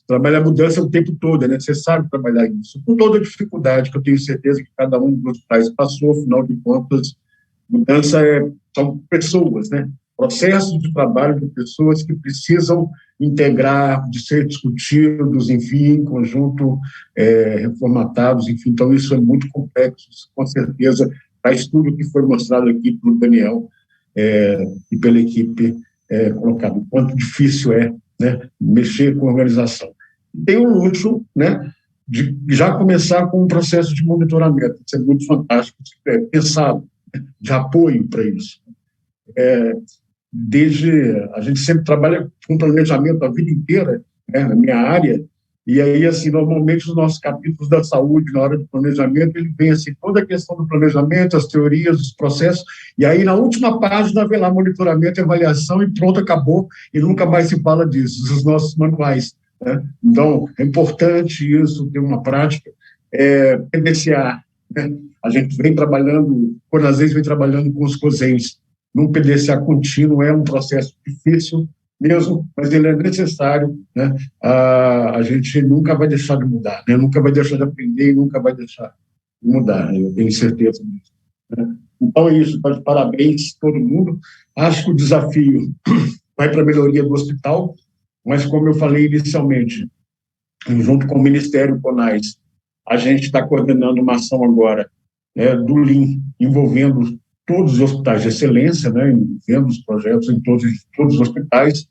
trabalhar a mudança o tempo todo, é necessário trabalhar isso, com toda a dificuldade que eu tenho certeza que cada um dos pais passou, afinal de contas, mudança são pessoas, né? Processos de trabalho de pessoas que precisam integrar, de ser discutidos, enfim, em conjunto, reformatados, enfim, então isso é muito complexo, com certeza, faz tudo que foi mostrado aqui pelo Daniel e pela equipe colocado, o quanto difícil né, mexer com a organização. Tem o luxo, né, de já começar com um processo de monitoramento. Isso é muito fantástico, pensado, de apoio para isso. A gente sempre trabalha com planejamento a vida inteira, né, na minha área, e aí, assim, normalmente os nossos capítulos da saúde, na hora do planejamento, ele vem, assim, toda a questão do planejamento, as teorias, os processos, e aí, na última página, vem lá monitoramento e avaliação, e pronto, acabou, e nunca mais se fala disso, os nossos manuais, né? Então, é importante isso, ter uma prática, PDCA, né? A gente vem trabalhando, quando às vezes vem trabalhando com os COSENs, num PDCA contínuo, é um processo difícil mesmo, mas ele é necessário, né? A gente nunca vai deixar de mudar, né? Nunca vai deixar de aprender e nunca vai deixar de mudar, eu tenho certeza disso, né? Então é isso, tá de parabéns todo mundo. Acho que o desafio vai para a melhoria do hospital, mas como eu falei inicialmente, junto com o Ministério CONAS, a gente está coordenando uma ação agora, né, do Lean, envolvendo todos os hospitais de excelência, né, envolvendo os projetos em todos os hospitais.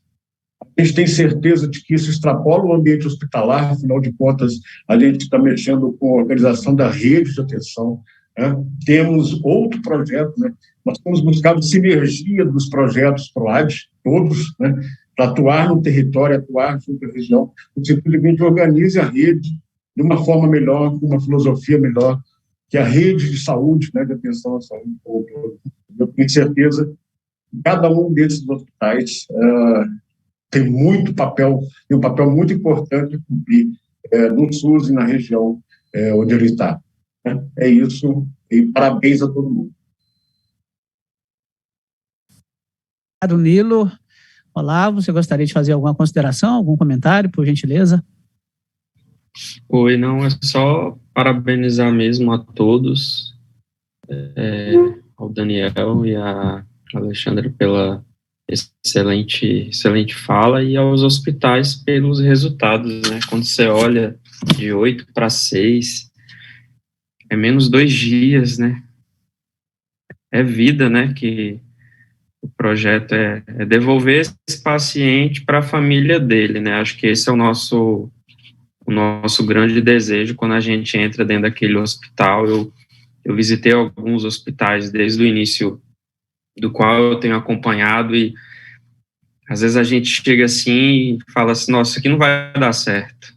A gente tem certeza de que isso extrapola o ambiente hospitalar, afinal de contas, a gente está mexendo com a organização da rede de atenção, né? Temos outro projeto, né? Nós temos buscado sinergia dos projetos PROAD, todos, né, para atuar no território, atuar junto à região, no sentido de que a gente organize a rede de uma forma melhor, com uma filosofia melhor, que a rede de saúde, né, de atenção à saúde. Eu tenho certeza que cada um desses hospitais tem muito papel, tem um papel muito importante de cumprir no SUS e na região onde ele está. É isso, e parabéns a todo mundo.
Obrigado, Nilo. Olá, você gostaria de fazer alguma consideração, algum comentário, por gentileza?
Oi, não, é só parabenizar mesmo a todos, ao Daniel e a Alexandre pela excelente fala e aos hospitais pelos resultados, né? Quando você olha de 8 para 6, é menos 2 dias, né? É vida, né? Que o projeto é devolver esse paciente para a família dele, né? Acho que esse é o nosso grande desejo quando a gente entra dentro daquele hospital. Eu visitei alguns hospitais desde o início, do qual eu tenho acompanhado, e às vezes a gente chega assim e fala assim, nossa, isso aqui não vai dar certo.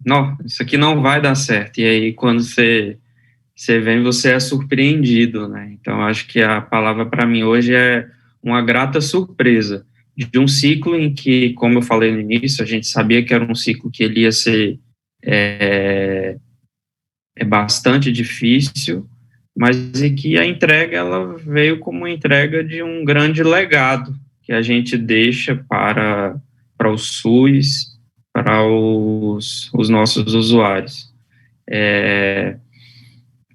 Não, isso aqui não vai dar certo. E aí, quando você vem, você é surpreendido, né? Então, acho que a palavra para mim hoje é uma grata surpresa de um ciclo em que, como eu falei no início, a gente sabia que era um ciclo que ele ia ser bastante difícil, mas em que a entrega ela veio como entrega de um grande legado que a gente deixa para o SUS, para os nossos usuários.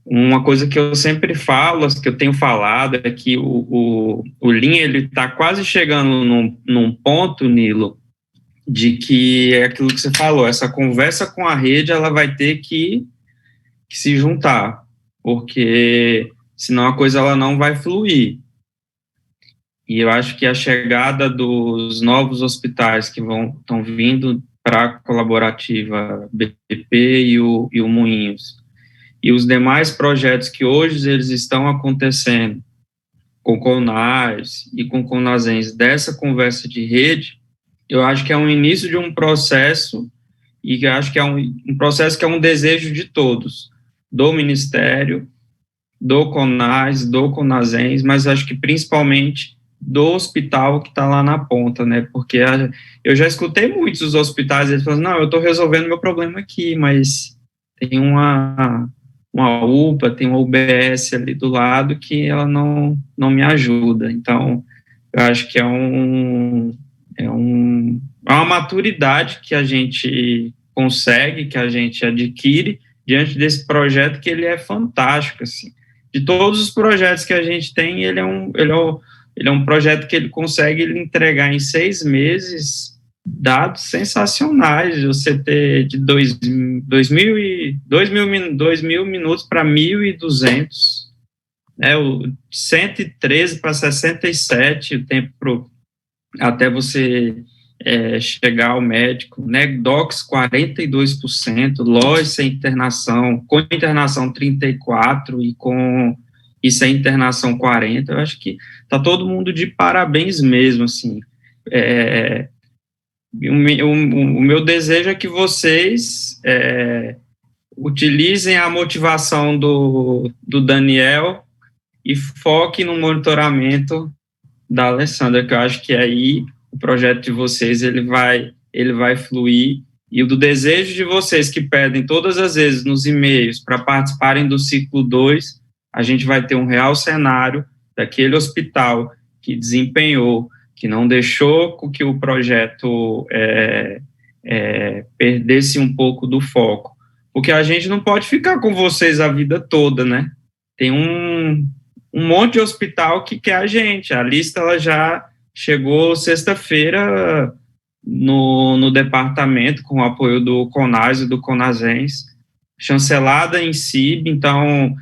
Uma coisa que eu sempre falo, que eu tenho falado, é que o Lean, ele está quase chegando num ponto, Nilo, de que é aquilo que você falou, essa conversa com a rede, ela vai ter que se juntar, porque senão a coisa ela não vai fluir. E eu acho que a chegada dos novos hospitais que estão vindo para a colaborativa BP e o Moinhos, e os demais projetos que hoje eles estão acontecendo com o CONAS e com o CONASENS, dessa conversa de rede, eu acho que é um início de um processo, e que eu acho que é um processo que é um desejo de todos, do Ministério, do CONAS, do CONASENS, mas acho que principalmente do hospital que está lá na ponta, né, porque eu já escutei muitos dos hospitais, eles falam, não, eu estou resolvendo meu problema aqui, mas tem uma UPA, tem uma UBS ali do lado que ela não me ajuda. Então, eu acho que é uma maturidade que a gente consegue, que a gente adquire diante desse projeto, que ele é fantástico, assim. De todos os projetos que a gente tem, ele é um projeto que ele consegue entregar em 6 meses dados sensacionais, você ter de 2.000 minutos para 1.200, né, o 113 para 67, o tempo até você chegar ao médico, né, DOCS 42%, LOS sem internação, com internação 34% e sem internação 40%, eu acho que tá todo mundo de parabéns mesmo, assim. O meu desejo é que vocês utilizem a motivação do Daniel e foquem no monitoramento da Alessandra, que eu acho que aí o projeto de vocês ele vai fluir, e o do desejo de vocês que pedem todas as vezes nos e-mails para participarem do ciclo 2, a gente vai ter um real cenário daquele hospital que desempenhou, que não deixou que o projeto perdesse um pouco do foco, porque a gente não pode ficar com vocês a vida toda, né? Tem um monte de hospital que quer a gente, a lista ela já chegou sexta-feira no departamento, com o apoio do CONAS e do CONASENS, chancelada em CIB, então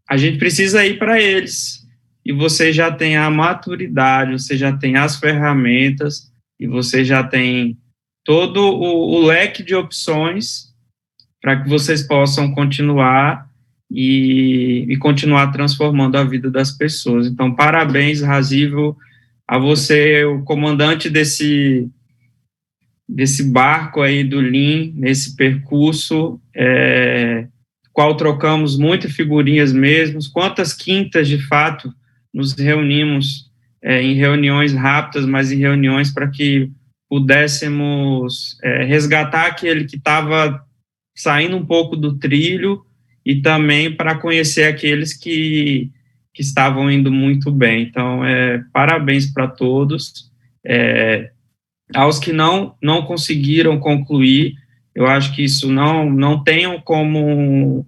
a gente precisa ir para eles, e você já tem a maturidade, você já tem as ferramentas, e você já tem todo o leque de opções para que vocês possam continuar e continuar transformando a vida das pessoas. Então, parabéns, Razível, a você, o comandante desse barco aí do Lean, nesse percurso, qual trocamos muitas figurinhas mesmo. Quantas quintas, de fato, nos reunimos em reuniões rápidas, mas em reuniões para que pudéssemos resgatar aquele que estava saindo um pouco do trilho, e também para conhecer aqueles que estavam indo muito bem. Então, parabéns para todos. Aos que não conseguiram concluir, eu acho que isso não tenham como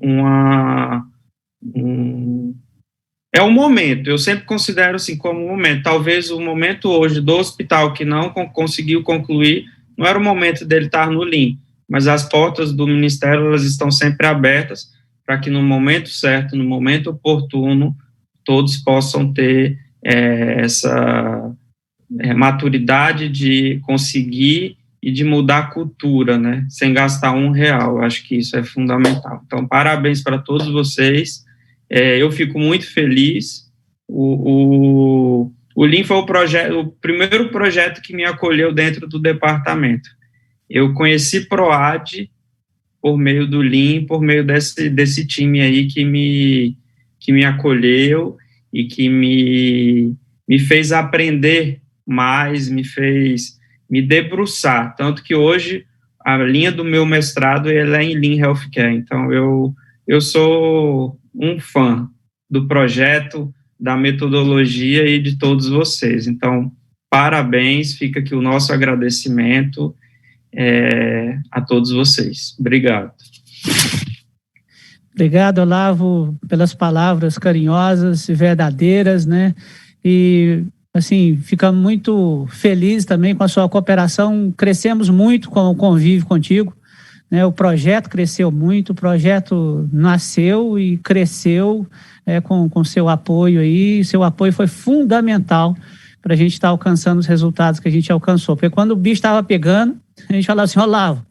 é um momento, eu sempre considero assim como um momento. Talvez o momento hoje do hospital que não conseguiu concluir, não era o momento dele estar no Lean, mas as portas do Ministério, elas estão sempre abertas, para que no momento certo, no momento oportuno, todos possam ter essa maturidade de conseguir e de mudar a cultura, né, sem gastar R$1. Eu acho que isso é fundamental. Então, parabéns para todos vocês. Eu fico muito feliz. O Lean foi o primeiro projeto que me acolheu dentro do departamento. Eu conheci PROAD por meio do Lean, por meio desse time aí que me acolheu e que me fez aprender mais, me fez me debruçar, tanto que hoje a linha do meu mestrado ela é em Lean Healthcare. Então eu sou um fã do projeto, da metodologia e de todos vocês. Então, parabéns, fica aqui o nosso agradecimento a todos vocês. Obrigado.
Obrigado, Olavo, pelas palavras carinhosas e verdadeiras, né? E, assim, fica muito feliz também com a sua cooperação. Crescemos muito com o convívio contigo, né? O projeto cresceu muito, o projeto nasceu e cresceu com seu apoio aí. Seu apoio foi fundamental para a gente estar alcançando os resultados que a gente alcançou. Porque quando o bicho estava pegando, a gente falava assim: Olavo,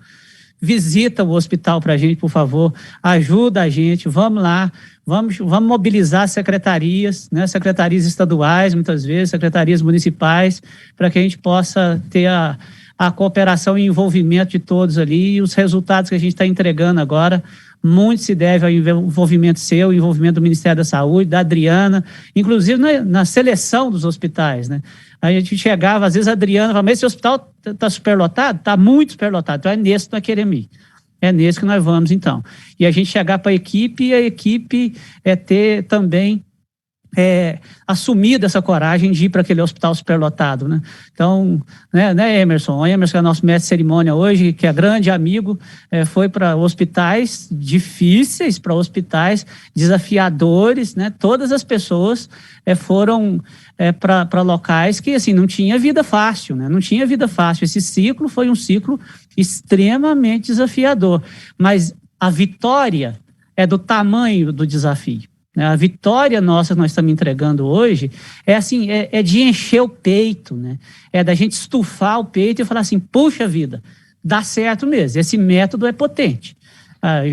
visita o hospital para a gente, por favor, ajuda a gente, vamos lá, vamos mobilizar secretarias, né, secretarias estaduais, muitas vezes, secretarias municipais, para que a gente possa ter a cooperação e envolvimento de todos ali, e os resultados que a gente está entregando agora, muito se deve ao envolvimento seu, envolvimento do Ministério da Saúde, da Adriana, inclusive na seleção dos hospitais, né? A gente chegava, às vezes a Adriana falava: mas esse hospital está superlotado? Está muito superlotado, então é nesse que nós queremos ir. É nesse que nós vamos, então. E a gente chegar para a equipe, e a equipe ter também assumido essa coragem de ir para aquele hospital superlotado, né? Então, né, Emerson? O Emerson é nosso mestre de cerimônia hoje, que é grande amigo, foi para hospitais difíceis, para hospitais desafiadores, né? Todas as pessoas foram para locais que, assim, não tinha vida fácil, né? Não tinha vida fácil. Esse ciclo foi um ciclo extremamente desafiador, mas a vitória é do tamanho do desafio. né? A vitória nossa que nós estamos entregando hoje é assim, é de encher o peito, né? É da gente estufar o peito e falar assim, puxa vida, dá certo mesmo, esse método é potente.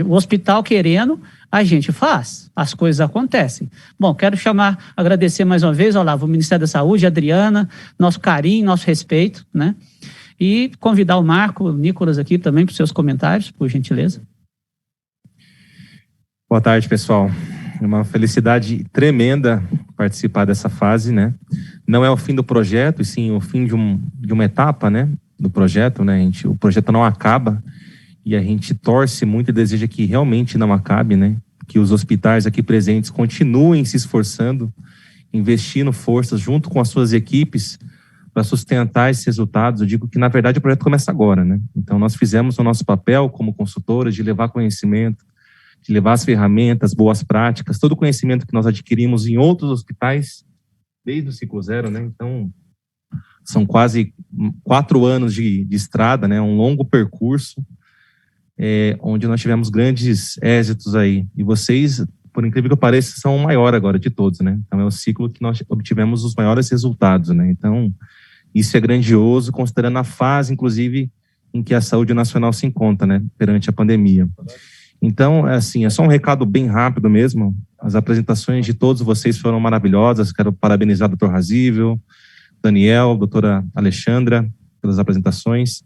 O hospital querendo, a gente faz, as coisas acontecem. Bom, quero agradecer mais uma vez, Olavo, o Ministério da Saúde, a Adriana, nosso carinho, nosso respeito, né? E convidar o Marco, o Nicolas aqui também para os seus comentários, por gentileza.
Boa tarde, pessoal. É uma felicidade tremenda participar dessa fase, né? Não é o fim do projeto, e sim o fim de uma etapa, né? Do projeto, né? O projeto não acaba e a gente torce muito e deseja que realmente não acabe, né? Que os hospitais aqui presentes continuem se esforçando, investindo forças junto com as suas equipes para sustentar esses resultados. Eu digo que, na verdade, o projeto começa agora, né? Então, nós fizemos o nosso papel como consultoras de levar conhecimento, de levar as ferramentas, boas práticas, todo o conhecimento que nós adquirimos em outros hospitais, desde o ciclo zero, né? Então, são quase 4 anos de estrada, né? Um longo percurso, onde nós tivemos grandes êxitos aí. E vocês, por incrível que pareça, são o maior agora de todos, né? Então, é o ciclo que nós obtivemos os maiores resultados, né? Então, isso é grandioso, considerando a fase, inclusive, em que a saúde nacional se encontra, né? Perante a pandemia. Então, assim, é só um recado bem rápido mesmo. As apresentações de todos vocês foram maravilhosas. Quero parabenizar o Dr. Razível, Daniel, a doutora Alexandra, pelas apresentações.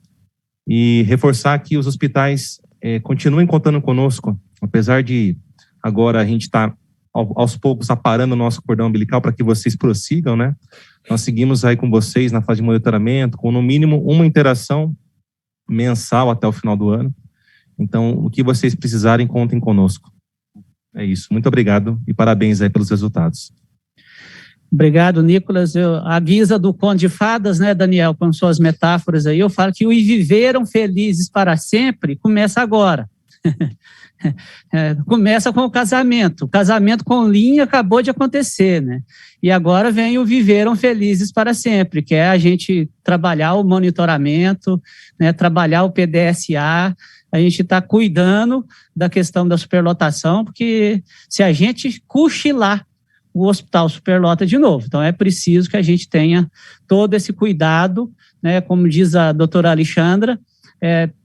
E reforçar que os hospitais continuem contando conosco, apesar de agora a gente estar aos poucos aparando o nosso cordão umbilical para que vocês prossigam, né? Nós seguimos aí com vocês na fase de monitoramento, com no mínimo uma interação mensal até o final do ano. Então, o que vocês precisarem, contem conosco. É isso. Muito obrigado e parabéns aí pelos resultados.
Obrigado, Nicolas. A guisa do Conde de Fadas, né, Daniel, com suas metáforas aí, eu falo que o "e viveram felizes para sempre" começa agora. Começa com o casamento. O casamento com linha acabou de acontecer, né? E agora vem o "viveram felizes para sempre", que é a gente trabalhar o monitoramento, né, trabalhar o PDSA. A gente está cuidando da questão da superlotação, porque se a gente cochilar, o hospital superlota de novo. Então, é preciso que a gente tenha todo esse cuidado, né, como diz a doutora Alexandra,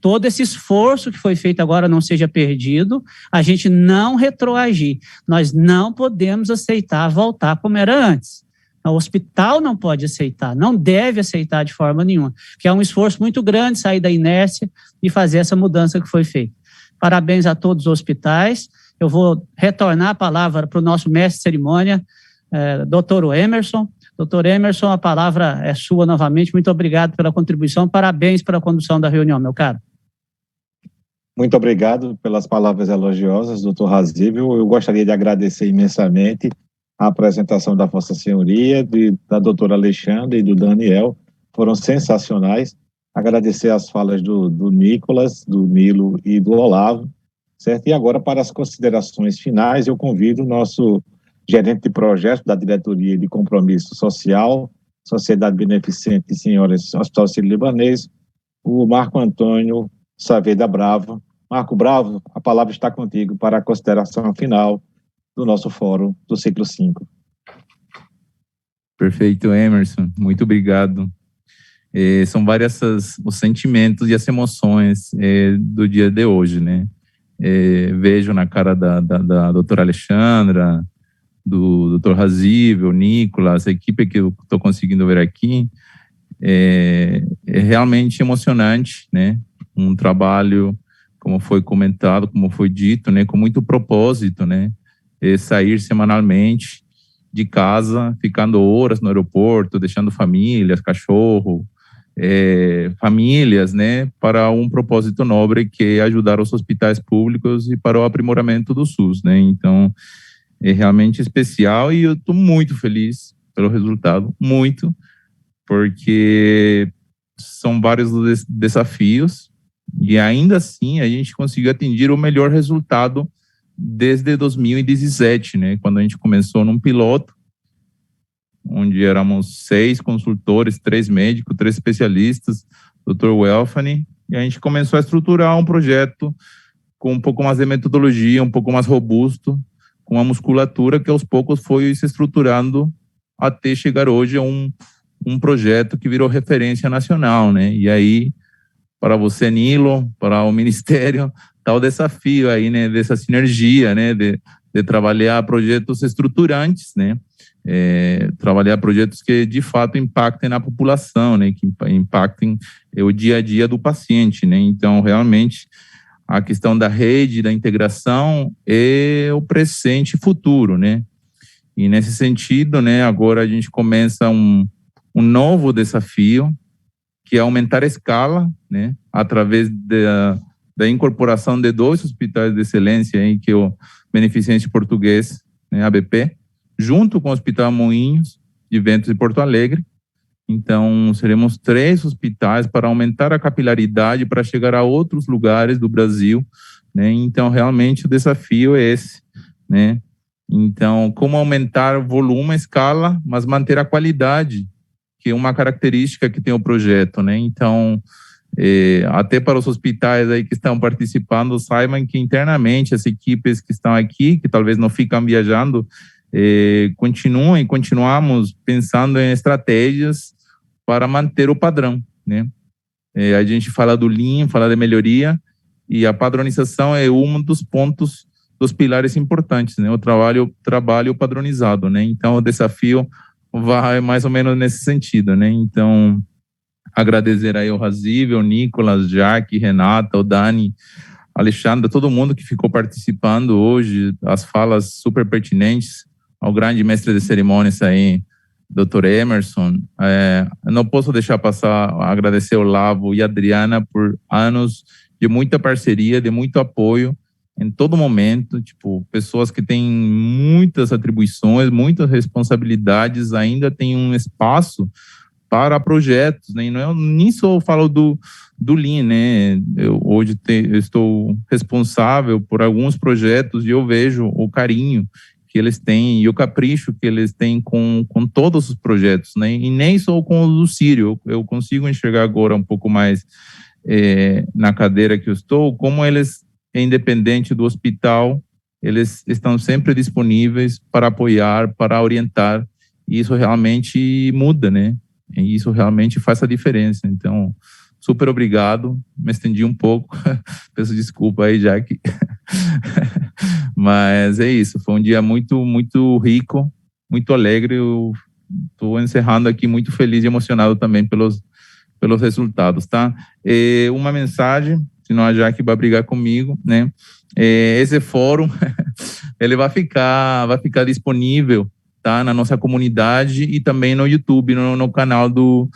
todo esse esforço que foi feito agora não seja perdido, a gente não retroagir. Nós não podemos aceitar voltar como era antes. O hospital não pode aceitar, não deve aceitar de forma nenhuma, porque é um esforço muito grande sair da inércia e fazer essa mudança que foi feita. Parabéns a todos os hospitais. Eu vou retornar a palavra para o nosso mestre de cerimônia, doutor Emerson. Doutor Emerson, a palavra é sua novamente. Muito obrigado pela contribuição. Parabéns pela condução da reunião, meu caro.
Muito obrigado pelas palavras elogiosas, doutor Razível. Eu gostaria de agradecer imensamente a apresentação da Vossa Senhoria, da doutora Alexandre e do Daniel. Foram sensacionais. Agradecer as falas do Nicolas, do Nilo e do Olavo, certo? E agora, para as considerações finais, eu convido o nosso gerente de projeto da Diretoria de Compromisso Social, Sociedade Beneficente de Senhoras Hospital Sírio-Libanês, o Marco Antônio Saavedra Bravo. Marco Bravo, a palavra está contigo para a consideração final do nosso fórum do ciclo 5.
Perfeito, Emerson. Muito obrigado. São vários os sentimentos e as emoções do dia de hoje, né? Vejo na cara da doutora Alexandra, do doutor Razível, Nicolas, a equipe que eu estou conseguindo ver aqui, é realmente emocionante, né? Um trabalho, como foi comentado, como foi dito, né? Com muito propósito, né? Sair semanalmente de casa, ficando horas no aeroporto, deixando famílias, cachorro, famílias, né, para um propósito nobre que é ajudar os hospitais públicos e para o aprimoramento do SUS, né? Então, é realmente especial e eu estou muito feliz pelo resultado, muito, porque são vários desafios e ainda assim a gente conseguiu atingir o melhor resultado desde 2017, né, quando a gente começou num piloto, onde éramos 6 consultores, 3 médicos, 3 especialistas, Dr. Welfany, e a gente começou a estruturar um projeto com um pouco mais de metodologia, um pouco mais robusto, com uma musculatura que aos poucos foi se estruturando até chegar hoje a um projeto que virou referência nacional, né? E aí, para você, Nilo, para o Ministério, está o desafio aí, né, dessa sinergia, né, de trabalhar projetos estruturantes, né, trabalhar projetos que de fato impactem na população, né, que impactem o dia a dia do paciente, né. Então, realmente, a questão da rede, da integração é o presente e futuro, né. E nesse sentido, né, agora a gente começa um novo desafio, que é aumentar a escala, né, através da incorporação de 2 hospitais de excelência, aí, que é o Beneficente Português, né, ABP, junto com o Hospital Moinhos de Ventos de Porto Alegre. Então, seremos 3 hospitais para aumentar a capilaridade para chegar a outros lugares do Brasil, né? Então, realmente, o desafio é esse, né? Então, como aumentar o volume, a escala, mas manter a qualidade, que é uma característica que tem o projeto, né? Então, até para os hospitais aí que estão participando, saibam que internamente as equipes que estão aqui, que talvez não ficam viajando, continuamos pensando em estratégias para manter o padrão, né? A gente fala do Lean, fala de melhoria, e a padronização é um dos pontos, dos pilares importantes, né? O trabalho padronizado, né? Então, o desafio vai mais ou menos nesse sentido, né? Então, agradecer aí ao Razível, Nicolas, Jaque, Renata, o Dani, Alexandre, todo mundo que ficou participando hoje, as falas super pertinentes, ao grande mestre de cerimônias aí, Dr. Emerson. Eu não posso deixar passar, agradecer ao Lavo e a Adriana por anos de muita parceria, de muito apoio, em todo momento, tipo, pessoas que têm muitas atribuições, muitas responsabilidades, ainda têm um espaço para projetos, né? E não, eu nem só falo do Lean, né? Eu hoje eu estou responsável por alguns projetos e eu vejo o carinho que eles têm e o capricho que eles têm com todos os projetos, né? E nem só com o do Sírio, eu consigo enxergar agora um pouco mais na cadeira que eu estou, como eles, independente do hospital, eles estão sempre disponíveis para apoiar, para orientar, e isso realmente muda, né? E isso realmente faz a diferença. Então, super obrigado, me estendi um pouco, peço desculpa aí, Jaque. Mas é isso, foi um dia muito, muito rico, muito alegre. Eu estou encerrando aqui muito feliz e emocionado também pelos resultados, tá? Uma mensagem, senão a Jaque vai brigar comigo, né? Esse fórum, ele vai ficar disponível, tá? Na nossa comunidade e também no YouTube, no canal do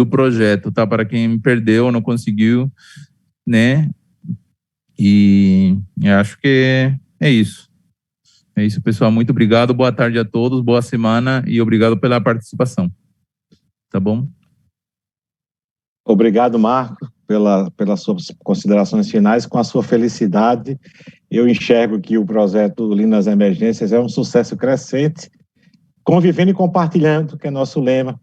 projeto, tá? Para quem perdeu, não conseguiu, né? E eu acho que é isso. É isso, pessoal. Muito obrigado. Boa tarde a todos. Boa semana e obrigado pela participação. Tá bom?
Obrigado, Marco, pelas suas considerações finais. Com a sua felicidade, eu enxergo que o projeto Lean nas Emergências é um sucesso crescente, convivendo e compartilhando, que é nosso lema.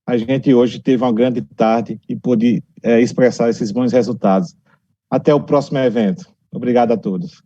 A gente hoje teve uma grande tarde e pôde expressar esses bons resultados. Até o próximo evento. Obrigado a todos.